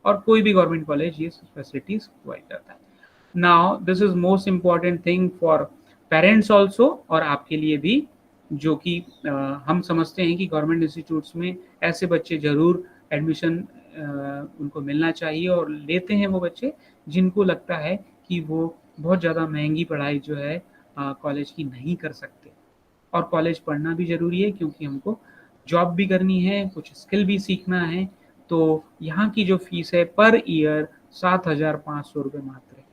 और कोई भी गवर्नमेंट कॉलेज ये फैसिलिटीज प्रोवाइड करता है। Now this is most important thing for parents also, और आपके लिए भी, जो कि हम समझते हैं कि गवर्नमेंट इंस्टीट्यूट्स में ऐसे बच्चे जरूर एडमिशन उनको मिलना चाहिए, और लेते हैं वो बच्चे जिनको लगता है कि वो बहुत ज़्यादा महंगी पढ़ाई जो है कॉलेज की नहीं कर सकते। और कॉलेज पढ़ना भी ज़रूरी है क्योंकि हमको जॉब भी करनी है, कुछ स्किल भी सीखना है। तो यहाँ की जो फीस है पर ईयर 7,500 रुपये मात्र है।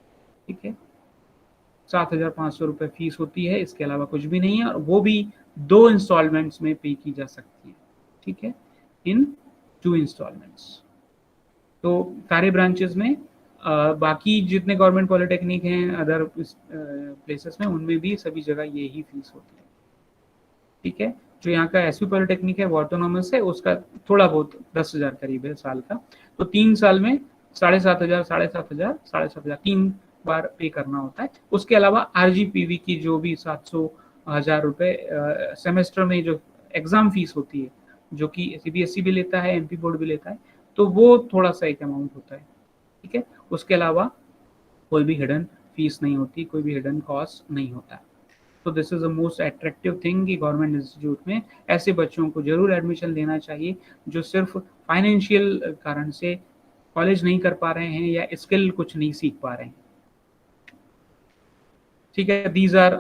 ठीक है, 7,500 रुपये फीस होती है, इसके अलावा कुछ भी नहीं है, और वो भी 2 इंस्टॉलमेंट्स में पे की जा सकती है। ठीक है, इन 2 इंस्टॉलमेंट्स। तो सारे ब्रांचेस में बाकी जितने गवर्नमेंट पॉलिटेक्निक हैं अदर प्लेसेस में, उनमें भी सभी जगह यही फीस होती है। ठीक है, जो यहाँ का एसपी पॉलिटेक्निक है वो ऑटोनॉमस है, उसका थोड़ा बहुत 10,000 करीब है साल का, तो 3 साल में 7,500 7,500 7,500 3 बार पे करना होता है। उसके अलावा RGPV की जो भी 700,000 रुपये सेमेस्टर में जो एग्जाम फीस होती है, जो कि CBSE भी लेता है, MP बोर्ड भी लेता है, तो वो थोड़ा सा एक अमाउंट होता है। ठीक है, उसके अलावा कोई भी हिडन फीस नहीं होती, कोई भी हिडन कॉस्ट नहीं होता है। तो this is the most attractive thing कि गवर्नमेंट इंस्टीट्यूट में ऐसे बच्चों को जरूर एडमिशन लेना चाहिए जो सिर्फ फाइनेंशियल कारण से कॉलेज नहीं कर पा रहे हैं या स्किल कुछ नहीं सीख पा रहे हैं। ठीक है, दीज आर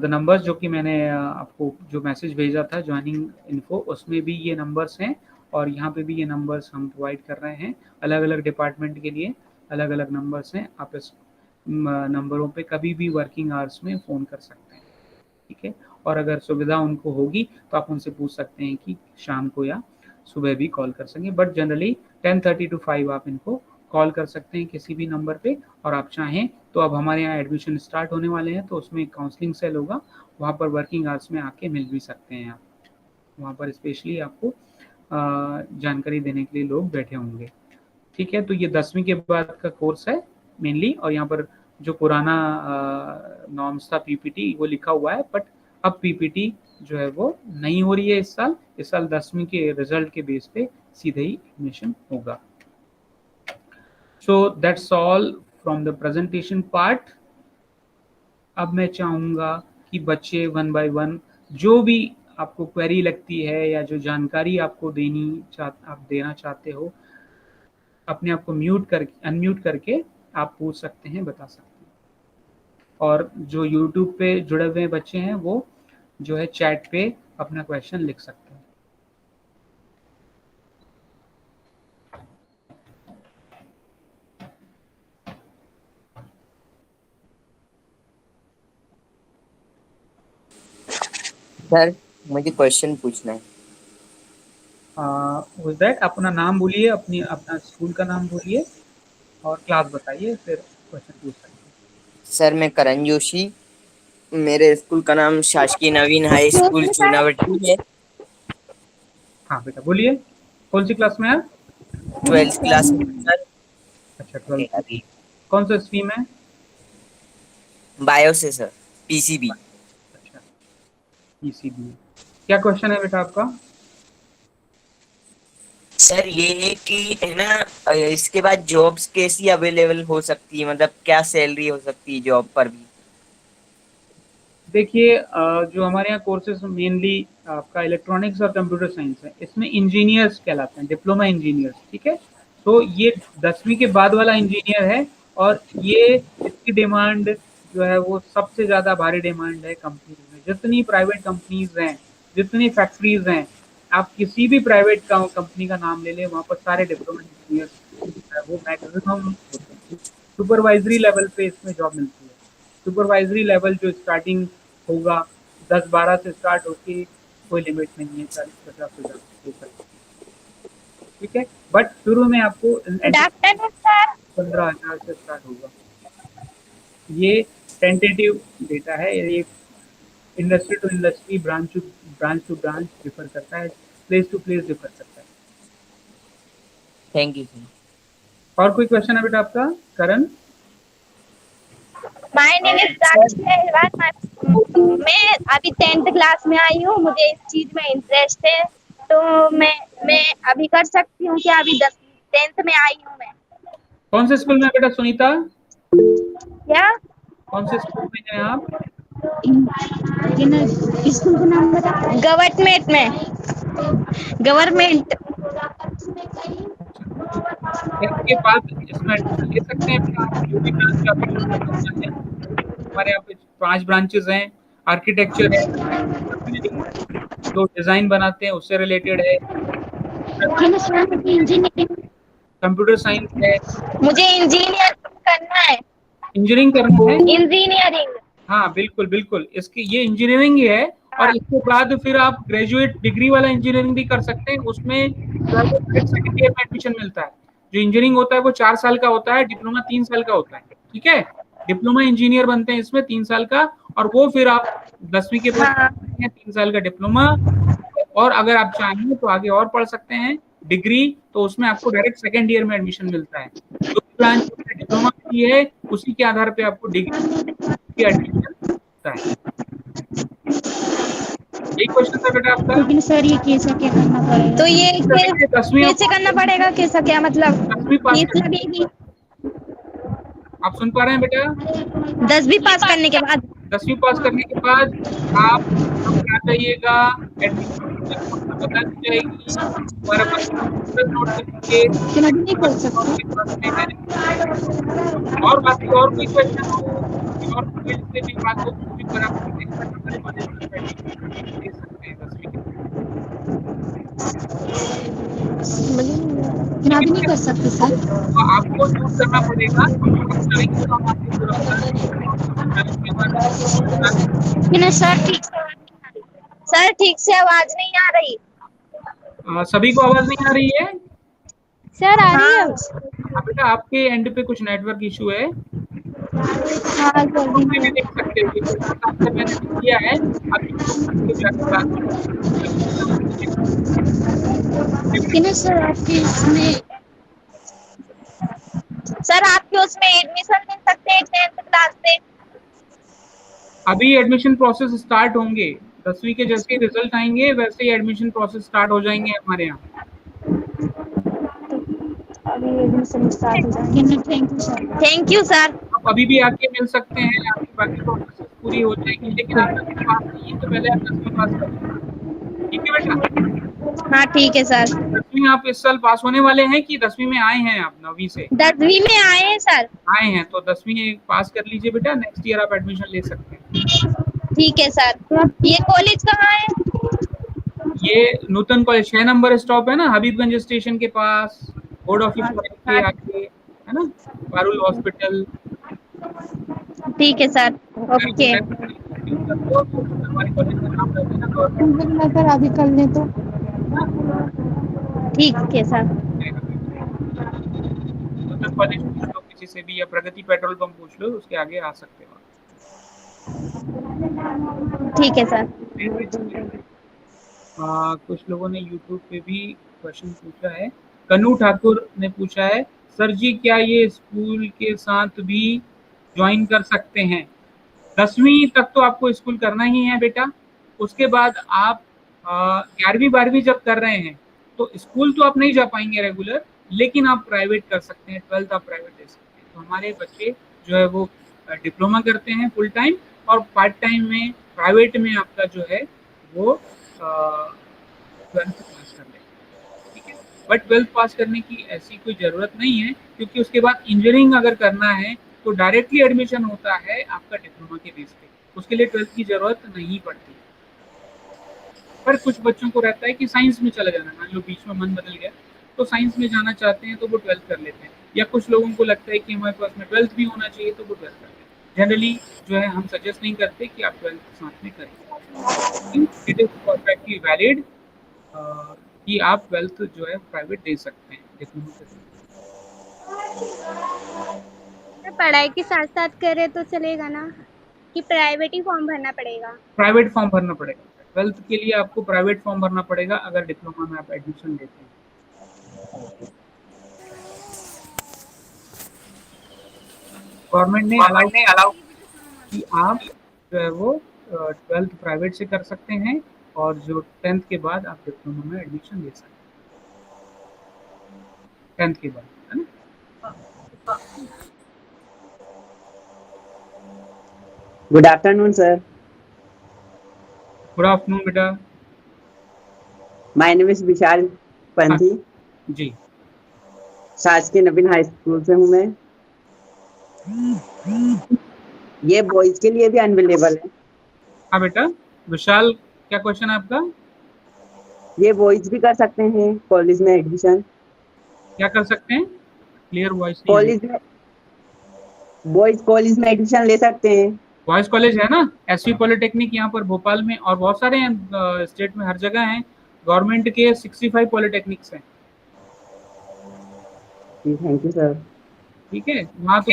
द नंबर्स जो कि मैंने आपको जो मैसेज भेजा था ज्वाइनिंग इन्फो, उसमें भी ये नंबर्स हैं और यहाँ पे भी ये नंबर्स हम प्रोवाइड कर रहे हैं। अलग अलग डिपार्टमेंट के लिए अलग अलग नंबर्स हैं, आप इस नंबरों पे कभी भी वर्किंग आवर्स में फ़ोन कर सकते हैं। ठीक है, और अगर सुविधा उनको होगी तो आप उनसे पूछ सकते हैं कि शाम को या सुबह भी कॉल कर सकें, बट जनरली 10:30 to 5 आप इनको कॉल कर सकते हैं किसी भी नंबर पे। और आप चाहें तो अब हमारे यहाँ एडमिशन स्टार्ट होने वाले हैं तो उसमें काउंसलिंग सेल होगा, वहाँ पर वर्किंग आवर्स में आके मिल भी सकते हैं आप, वहाँ पर स्पेशली आपको जानकारी देने के लिए लोग बैठे होंगे। ठीक है, तो ये 10वीं के बाद का कोर्स है मेनली, और यहाँ पर जो पुराना नॉर्म्स था पीपीटी वो लिखा हुआ है, बट अब पीपीटी जो है वो नहीं हो रही है इस साल 10वीं के रिजल्ट के बेस पे सीधे ही एडमिशन होगा। So that's all from the presentation part. अब मैं चाहूँगा कि बच्चे वन बाय वन जो भी आपको क्वेरी लगती है या जो जानकारी आपको आप देना चाहते हो, अपने आप को अनम्यूट करके आप पूछ सकते हैं, बता सकते हैं। और जो यूट्यूब पे जुड़े हुए बच्चे हैं वो जो है चैट पे अपना क्वेश्चन लिख सकते हैं। सर मुझे क्वेश्चन पूछना है। विद दैट अपना नाम बोलिए, अपना स्कूल का नाम बोलिए और क्लास बताइए, फिर क्वेश्चन पूछ सकते हैं। सर मैं करण जोशी, मेरे स्कूल का नाम शासकीय नवीन हाई स्कूल चूनाभट्टी है। हाँ बेटा बोलिए, कौन सी क्लास में आप? 12th क्लास में सर। अच्छा 12th, कौन सा स्ट्रीम है? बायो से सर, पीसीबी। अच्छा पीसीबी। क्या क्वेश्चन है बेटा आपका? सर ये है कि है ना, इसके बाद जॉब्स कैसी अवेलेबल हो सकती है, मतलब क्या सैलरी हो सकती है जॉब पर भी? देखिए जो हमारे यहाँ कोर्सेज मेनली आपका इलेक्ट्रॉनिक्स और कंप्यूटर साइंस है, इसमें इंजीनियर्स कहलाते हैं, डिप्लोमा इंजीनियर्स। ठीक है, तो ये 10वीं के बाद वाला इंजीनियर है और ये इसकी डिमांड जो है वो सबसे ज़्यादा भारी डिमांड है कंपनीज में। जितनी प्राइवेट कंपनीज हैं, जितनी फैक्ट्रीज हैं, आप किसी भी प्राइवेट कंपनी का नाम ले लें, वहाँ पर सारे डिप्लोमा इंजीनियर्स वो मैक्सिमम होते हैं। सुपरवाइजरी लेवल पे इसमें जॉब मिलती है। सुपरवाइजरी लेवल जो स्टार्टिंग होगा 10-12 से स्टार्ट होके कोई लिमिट नहीं है, 40-50 हजार हो सकता है। ठीक है, बट शुरू में आपको 15,000 से स्टार्ट होगा। ये टेंटेटिव डेटा है, ये industry to industry, branch to branch differ करता है, प्लेस टू प्लेस डिफर करता है। Thank you sir. और कोई क्वेश्चन है बेटा आपका Karan? My name is Sakshi Ahirwar. मैं अभी 10th क्लास में आई हूँ, मुझे इस चीज में इंटरेस्ट है, तो मैं अभी कर सकती हूँ क्या? अभी 10th में आई हूँ मैं। कौन से स्कूल में बेटा सुनीता? क्या? कौन से स्कूल में हैं आप? स्कूल का नाम बता। गवर्नमेंट में, गवर्नमेंट। के पास इसमें एडमिशन ले सकते हैं बेटा, आप जो भी ब्रांच का आपको करना है। हमारे यहाँ पे 5 ब्रांचेस हैं, आर्किटेक्चर है, बिल्डिंग जो डिजाइन बनाते हैं उससे रिलेटेड है, कंप्यूटर साइंस है। मुझे इंजीनियर करना है। इंजीनियरिंग करना है? इंजीनियरिंग। हाँ बिल्कुल बिल्कुल, इसकी ये इंजीनियरिंग ही है। और इसके बाद फिर आप ग्रेजुएट डिग्री वाला इंजीनियरिंग भी कर सकते हैं, उसमें सेकंड ईयर में एडमिशन मिलता है। जो इंजीनियरिंग होता है वो 4 साल का होता है, डिप्लोमा 3 साल का होता है। ठीक है, डिप्लोमा इंजीनियर बनते हैं इसमें 3 साल का, और वो फिर आप 10वीं के बाद 3 साल का डिप्लोमा, और अगर आप चाहेंगे तो आगे और पढ़ सकते हैं डिग्री, तो उसमें आपको डायरेक्ट सेकंड ईयर में एडमिशन मिलता है। जो ब्रांच डिप्लोमा की है उसी के आधार पे आपको डिग्री एडमिशन होता है। यही क्वेश्चन था बेटा आपका? लेकिन सर ये कैसा क्या करना पड़ेगा? तो ये कैसे करना पड़ेगा, कैसा क्या मतलब? 10वीं पास फीस लगेगी? आप सुन पा रहे हैं बेटा? 10वीं पास करने के बाद 10वीं पास करने के बाद आप क्या चाहिएगा, एडमिशन बता दी जाएगी, हमारे पास नोट करेंगे नहीं कर सकते। आपके पास में है। और बाकी और कोई क्वेश्चन हो और फील्ड से भी बात हो तो भी पर आप हमारे कॉलेज में एडमिशन ले सकते हैं 10वीं के अभी नहीं कर सकते सर। तो आपको चूज करना पड़ेगा, आप चाहेंगे तो हम आपको पूरा सर ठीक से आवाज नहीं आ रही। सभी को आवाज नहीं आ रही है? सर आ रही है। हाँ बेटा, आपके एंड पे कुछ नेटवर्क इशू है, हाँ YouTube पे भी देख सकते हैं, ये क्वेश्चन आंसर मैंने दिया है, आप YouTube पे जाकर बात सर आपके इसमें सर आपके उसमें एडमिशन मिल सकते हैं 10th क्लास से? अभी एडमिशन प्रोसेस स्टार्ट होंगे, 10वीं के जैसे रिजल्ट आएंगे वैसे ही एडमिशन प्रोसेस स्टार्ट हो जाएंगे हमारे यहाँ। अभी एडमिशन स्टार्ट हो जाएंगे। Thank you sir. Thank you sir. आप अभी भी आके मिल सकते हैं, आपकी बाकी प्रोसेस पूरी हो जाएगी, लेकिन आप 10वीं पास नहीं है तो पहले आप 10वीं पास करें, ठीक है बेटा? हाँ ठीक है सर। 10वीं आप इस साल पास होने वाले हैं कि 10वीं में आए हैं आप 9वीं से? 10वीं में आए हैं सर। आए हैं तो 10वीं पास कर लीजिए बेटा, नेक्स्ट ईयर आप एडमिशन ले सकते हैं। ठीक है सर। ये कॉलेज कहाँ है? ये नूतन कॉलेज 6 नंबर स्टॉप है ना, हबीबगंज स्टेशन के पास, बोर्ड ऑफिस के आगे है ना, पारुल हॉस्पिटल। ठीक है सर। ओके। हमारे कॉलेज का नाम रहता है ना गवर्नमेंट। अगर अभी कर ले तो ठीक है सर। नूतन कॉलेज पूछ लो किसी से भी, या प्रगति पेट्रोल पंप पूछ लो, उसके आगे आ सकते हो। ठीक है सर। कुछ लोगों ने YouTube पे भी क्वेश्चन पूछा है। कन्नू ठाकुर ने पूछा है, सर जी क्या ये स्कूल के साथ भी ज्वाइन कर सकते हैं? 10वीं तक तो आपको स्कूल करना ही है बेटा, उसके बाद आप 11वीं 12वीं जब कर रहे हैं तो स्कूल तो आप नहीं जा पाएंगे रेगुलर, लेकिन आप प्राइवेट कर सकते हैं, 12th आप प्राइवेट दे सकते हैं। तो हमारे बच्चे जो है वो डिप्लोमा करते हैं फुल टाइम, और पार्ट टाइम में प्राइवेट में आपका जो है वो 12th पास कर लें, ठीक है? बट 12th पास करने की ऐसी कोई ज़रूरत नहीं है, क्योंकि उसके बाद इंजीनियरिंग अगर करना है तो डायरेक्टली एडमिशन होता है आपका डिप्लोमा के बेस पे, उसके लिए 12th की ज़रूरत नहीं पड़ती। पर कुछ बच्चों को रहता है कि साइंस में चला जाना, मान लो बीच में मन बदल गया तो साइंस में जाना चाहते हैं तो वो 12th कर लेते हैं, या कुछ लोगों को लगता है कि हमारे पास में 12th भी होना चाहिए तो वो 12th कर लेते हैं। जनरली जो है हम सजेस्ट नहीं करते कि आप 12th साथ में करें। इट इज परफेक्टली वैलिड कि आप 12th जो है प्राइवेट दे सकते हैं डिप्लोमा के साथ। पढ़ाई के साथ साथ करे तो चलेगा ना, कि प्राइवेट ही फॉर्म भरना पड़ेगा? प्राइवेट फॉर्म भरना पड़ेगा, 12th के लिए आपको प्राइवेट फॉर्म भरना पड़ेगा अगर डिप्लोमा में आप एडमिशन लेते हैं। गवर्नमेंट ने अलाउ कि आप जो है वो 12th प्राइवेट से कर सकते हैं, और जो 10th के बाद आप डिप्लोमा में एडमिशन ले सकते हैं 10th के बाद, है ना? Good afternoon sir. Good afternoon बेटा। माय नेम इज विशाल पंथी। जी, शासकीय नवीन हाई स्कूल से हूँ मैं। ये बॉयज के लिए भी अनअवेलेबल है? हाँ बेटा। विशाल, क्या क्वेश्चन है आपका? ये बॉयज भी कर सकते हैं कॉलेज में एडमिशन? क्या कर सकते हैं? Clear voice. कॉलेज में बॉयज कॉलेज में एडमिशन ले सकते हैं? बॉयज कॉलेज है ना, एसवी पॉलिटेक्निक यहाँ पर भोपाल में, और बहुत सारे हैं स्टेट में, हर जगह हैं। गवर्नमेंट के 65 पॉलिटेक्निक्स हैं। Thank you sir. ठीक है, वहाँ तो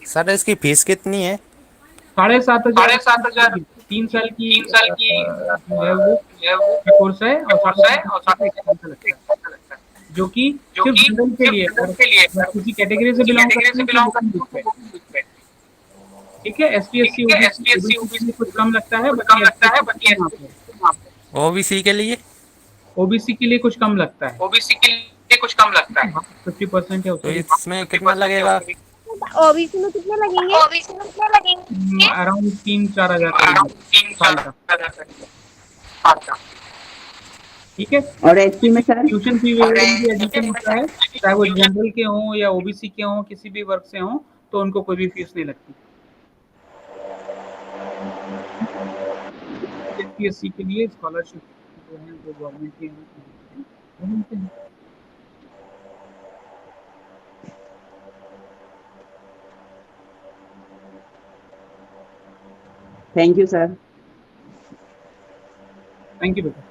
सर इसकी फीस कितनी है? 7,500 3 साल की जो है वो कोर्स है, और 7,500 जो कि सिर्फ जनरल के लिए, अगर किसी कैटेगरी से बिलोंग करते हैं, ठीक है। एसटी एससी ओबीसी कुछ कम लगता है, बाकी ओबीसी के लिए? ओबीसी के लिए कुछ कम लगता है, 50% है तो उसमें। इसमें कितना लगेगा? ओबीसी में कितने लगेंगे? अराउंड 3-4 हजार करीब साल का। ठीक है। और एससी में सर? ट्यूशन फी वगैरह भी एडमिशन होता है, चाहे वो जनरल के हों या ओबीसी के हों, किसी भी वर्ग से हों, तो उनको कोई भी फीस नहीं लगती। एससी के लिए स्कॉलरशिप जो है वो गवर्नमेंट के हैं। Thank you sir. Thank you बेटा।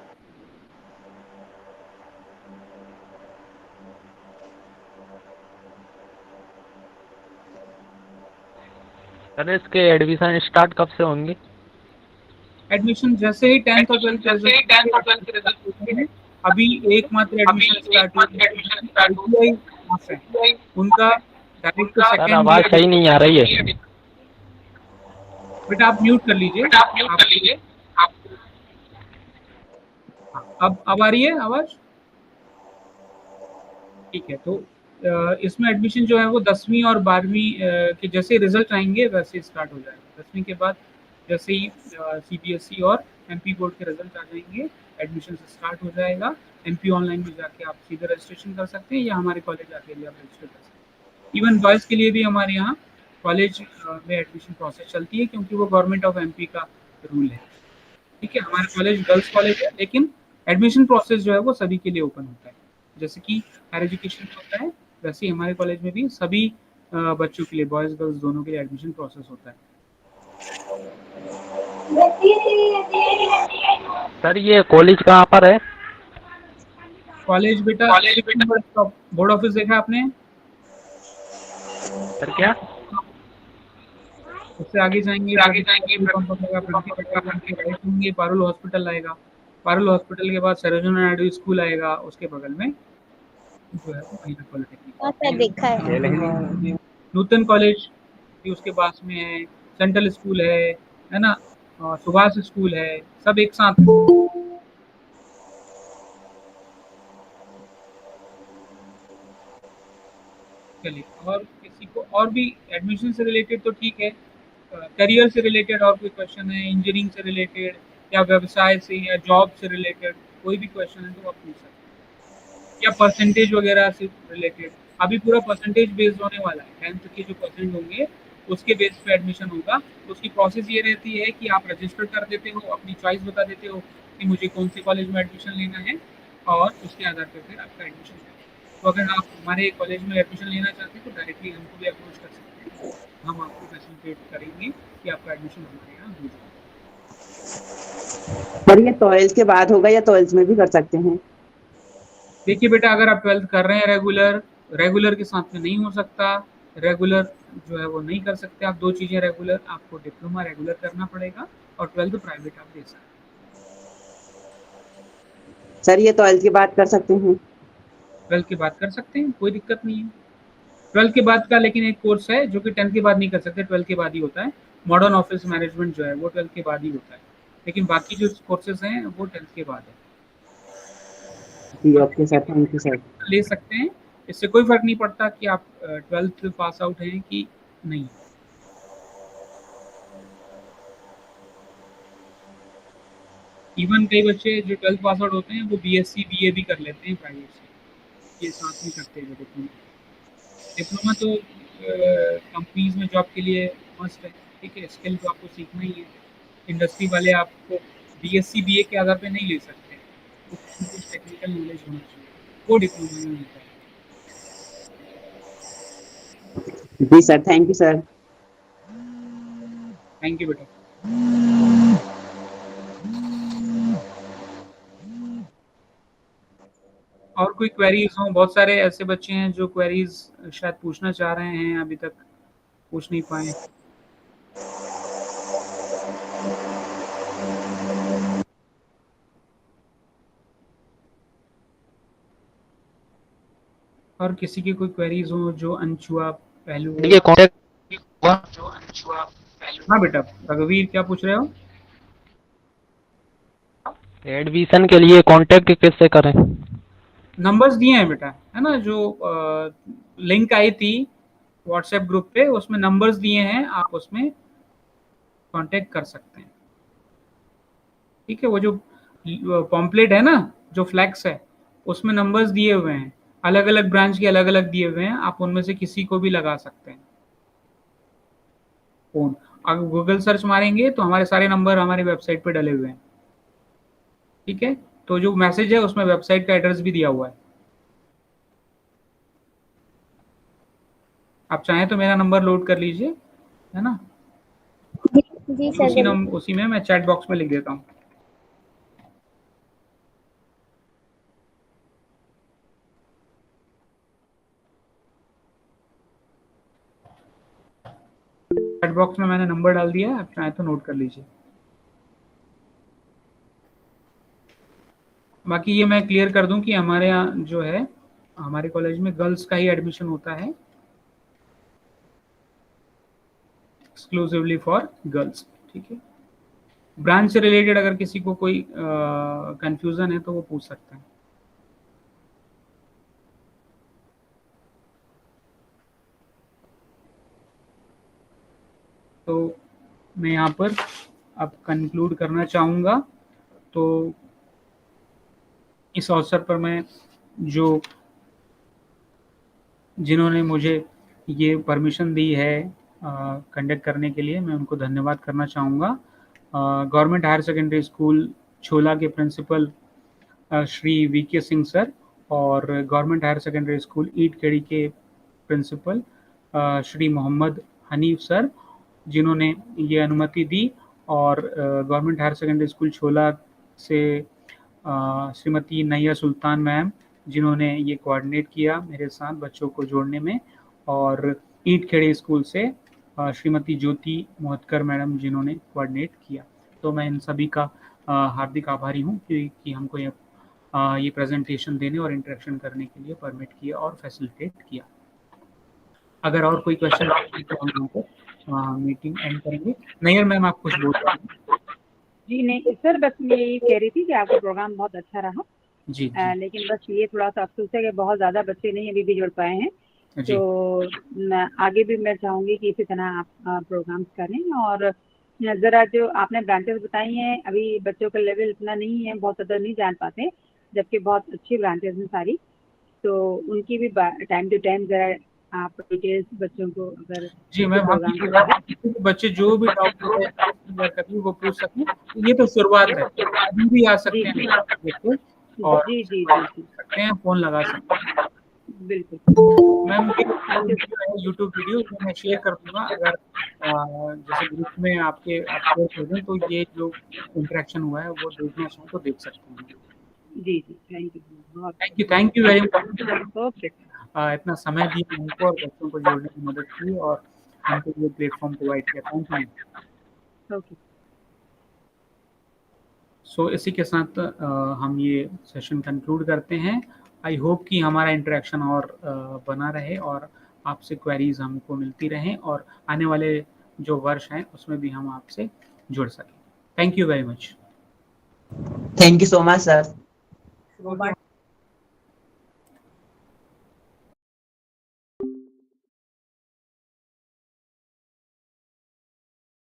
सर इसके एडमिशन स्टार्ट कब से होंगे? एडमिशन जैसे ही 10th और 12th के रिजल्ट होते हैं, अभी एकमात्र एडमिशन स्टार्ट हुई है, उनका डायरेक्ट टू सर सेकंड आवाज सही नहीं आ रही है। बेटा आप म्यूट कर लीजिए। अब आ रही है आवाज? ठीक है। तो इसमें एडमिशन जो है वो 10वीं और 12वीं के जैसे रिजल्ट आएंगे वैसे ही स्टार्ट हो जाएगा। 10वीं के बाद जैसे ही सीबीएसई और एमपी बोर्ड के रिजल्ट आ जाएंगे, एडमिशन स्टार्ट हो जाएगा। एमपी ऑनलाइन में जाके आप सीधे रजिस्ट्रेशन कर सकते हैं या हमारे कॉलेज आके भी आप रजिस्टर कर सकते हैं। इवन बॉयज़ के लिए भी हमारे यहाँ कॉलेज में एडमिशन प्रोसेस चलती है, क्योंकि वो गवर्नमेंट ऑफ एमपी का रूल है। ठीक है। हमारा कॉलेज गर्ल्स कॉलेज है, लेकिन एडमिशन प्रोसेस जो है वो सभी के लिए ओपन होता है। जैसे कि हायर एजुकेशन होता है, वैसे ही हमारे कॉलेज में भी सभी बच्चों के लिए, बॉयज़ गर्ल्स दोनों के लिए एडमिशन प्रोसेस होता है। सर ये कॉलेज कहाँ पर है? कॉलेज बेटा बोर्ड ऑफिस देखा आपने? सर क्या? उससे आगे जाएंगे पारुल हॉस्पिटल आएगा। पारुल हॉस्पिटल के बाद सरोजिनी नायडू स्कूल आएगा, उसके बगल में जो है वो महिला पॉलिटेक्निक देखा है। नूतन कॉलेज भी उसके पास में है, सेंट्रल स्कूल है ना, सुभाष स्कूल है, सब एक साथ। चलिए, और किसी को और भी एडमिशन से रिलेटेड तो ठीक है, करियर से रिलेटेड और कोई क्वेश्चन है, इंजीनियरिंग से रिलेटेड या व्यवसाय से या जॉब से रिलेटेड कोई भी क्वेश्चन है तो आप पूछ सकते हैं, या परसेंटेज वगैरह से रिलेटेड। अभी पूरा परसेंटेज बेस्ड होने वाला है। 10th के जो परसेंट होंगे उसके बेस पे एडमिशन होगा। उसकी प्रोसेस ये रहती है कि आप रजिस्टर कर देते हो, अपनी चॉइस बता देते हो कि मुझे कौन से कॉलेज में एडमिशन लेना है, और उसके आधार पर फिर आपका एडमिशन होगा। तो अगर आप हमारे कॉलेज में एडमिशन लेना चाहते हैं तो डायरेक्टली हमको भी अप्रोच कर सकते हैं, हम आपको फैसिलिटेट करेंगे कि आपका एडमिशन हमारे यहाँ हो जाए। पर ये 12th के बाद होगा या 12th में भी कर सकते हैं? देखिए बेटा, अगर आप 12th कर रहे हैं रेगुलर के साथ में नहीं हो सकता। रेगुलर जो है वो नहीं कर सकते आप। दो चीज़ें रेगुलर, आपको डिप्लोमा रेगुलर करना पड़ेगा और 12th प्राइवेट आप दे सकते हैं। सर ये 12th के बाद कर सकते हैं? 12th के बाद कर सकते हैं, कोई दिक्कत नहीं है। 12th के बाद का लेकिन एक कोर्स है जो कि 10th के बाद नहीं कर सकते, 12th के बाद ही होता है। मॉडर्न ऑफिस मैनेजमेंट जो है वो 12th के बाद ही होता है, लेकिन बाकी जो कोर्सेज हैं वो 10th के बाद है। Okay sir, thank you sir. ले सकते हैं, इससे कोई फर्क नहीं पड़ता कि आप 12th पास आउट हैं कि नहीं। इवन कई बच्चे जो 12th पास आउट होते हैं वो बीएससी बीए भी कर लेते हैं प्राइवेट से, ये साथ में करते हैं। डिप्लोमा तो कंपनीज में जॉब के लिए मस्ट है। ठीक है, स्किल तो आपको सीखना ही है। इंडस्ट्री वाले आपको बीएससी बीए के आधार पे नहीं ले सकते, कुछ टेक्निकल नॉलेज होना चाहिए, वो डिप्लोमा में मिलता है। जी sir, thank you sir. Thank you बेटा। और कोई क्वेरीज हो? बहुत सारे ऐसे बच्चे हैं जो क्वेरीज शायद पूछना चाह रहे हैं, अभी तक पूछ नहीं पाए। और किसी की कोई क्वेरीज हो जो अनछुआ पहलू हो? ये कॉन्टेक्ट हाँ बेटा, रघुवीर क्या पूछ रहे हो? एडमिशन के लिए कांटेक्ट किससे करें? नंबर्स दिए हैं बेटा, है ना, जो लिंक आई थी व्हाट्सएप ग्रुप पे, उसमें नंबर्स दिए हैं, आप उसमें कांटेक्ट कर सकते हैं। ठीक है, वो जो पॉम्पलेट है ना, जो फ्लैक्स है, उसमें नंबर्स दिए हुए हैं, अलग अलग ब्रांच के अलग अलग दिए हुए हैं, आप उनमें से किसी को भी लगा सकते हैं फोन। अगर गूगल सर्च मारेंगे तो हमारे सारे नंबर हमारी वेबसाइट पे डले हुए हैं। ठीक है, तो जो मैसेज है उसमें वेबसाइट का एड्रेस भी दिया हुआ है। आप चाहें तो मेरा नंबर लोड कर लीजिए, है ना, जी सर। उसी में मैं चैट बॉक्स में लिख देता हूँ। चैट बॉक्स में मैंने नंबर डाल दिया है, आप चाहें तो नोट कर लीजिए। बाकी ये मैं क्लियर कर दूं कि हमारे यहाँ जो है, हमारे कॉलेज में गर्ल्स का ही एडमिशन होता है, एक्सक्लूसिवली फॉर गर्ल्स। ठीक है, ब्रांच से रिलेटेड अगर किसी को कोई कंफ्यूजन है तो वो पूछ सकते हैं। तो मैं यहाँ पर अब कंक्लूड करना चाहूँगा। तो इस अवसर पर मैं जिन्होंने मुझे ये परमिशन दी है कंडक्ट करने के लिए, मैं उनको धन्यवाद करना चाहूँगा। Government higher secondary school Chhola के principal Shri VK Singh sir और government higher secondary school Itkhedi के प्रिंसिपल श्री मोहम्मद हनीफ सर, जिन्होंने ये अनुमति दी, और गवर्नमेंट हायर सेकेंडरी स्कूल छोला से श्रीमती नैया सुल्तान मैम, जिन्होंने ये कोऑर्डिनेट किया मेरे साथ बच्चों को जोड़ने में, और ईटखेड़ी स्कूल से श्रीमती ज्योति मोहतकर मैडम, जिन्होंने कोऑर्डिनेट किया। तो मैं इन सभी का हार्दिक आभारी हूँ कि हमको ये प्रेजेंटेशन देने और इंटरेक्शन करने के लिए परमिट किया और फैसिलिटेट किया। अगर और कोई क्वेश्चन तो हम लोगों को मीटिंग एंड करेंगे। नैयर मैम, आप कुछ बोल रहे हैं? जी नहीं सर, बस मैं यही कह रही थी कि आपका प्रोग्राम बहुत अच्छा रहा। जी, लेकिन बस ये थोड़ा सा अफसोस है कि बहुत ज़्यादा बच्चे नहीं अभी भी जुड़ पाए हैं। जी। तो आगे भी मैं चाहूँगी कि इसी तरह आप प्रोग्राम्स करें। और ज़रा जो आपने ब्रांचेस बताई हैं, अभी बच्चों का लेवल इतना नहीं है, बहुत ज़्यादा नहीं जान पाते, जबकि बहुत अच्छी ब्रांचेस हैं सारी, तो उनकी भी टाइम टू टाइम ज़रा आप डिटेल्स बच्चों को अगर जी मैम, बच्चे जो भी डाउट कभी वो पूछ सकें। ये तो शुरुआत है, अभी भी आ सकते हैं और जी जी सकते हैं, फोन लगा सकते हैं। बिल्कुल मैम, यूट्यूब वीडियो मैं शेयर कर दूंगा, अगर जैसे ग्रुप में आपके तो ये जो इंटरेक्शन हुआ है वो देखना चाहें तो देख सकते हैं। जी जी, thank you very much. Okay, इतना समय दिया हमको और बच्चों को जोड़ने की मदद की और हमको ये प्लेटफॉर्म प्रोवाइड किया। Thank you. ओके। सो इसी के साथ हम ये सेशन कंक्लूड करते हैं। आई होप कि हमारा इंटरेक्शन और बना रहे और आपसे क्वेरीज हमको मिलती रहें और आने वाले जो वर्ष हैं उसमें भी हम आपसे जुड़ सकें। Thank you very much. Thank you so much sir.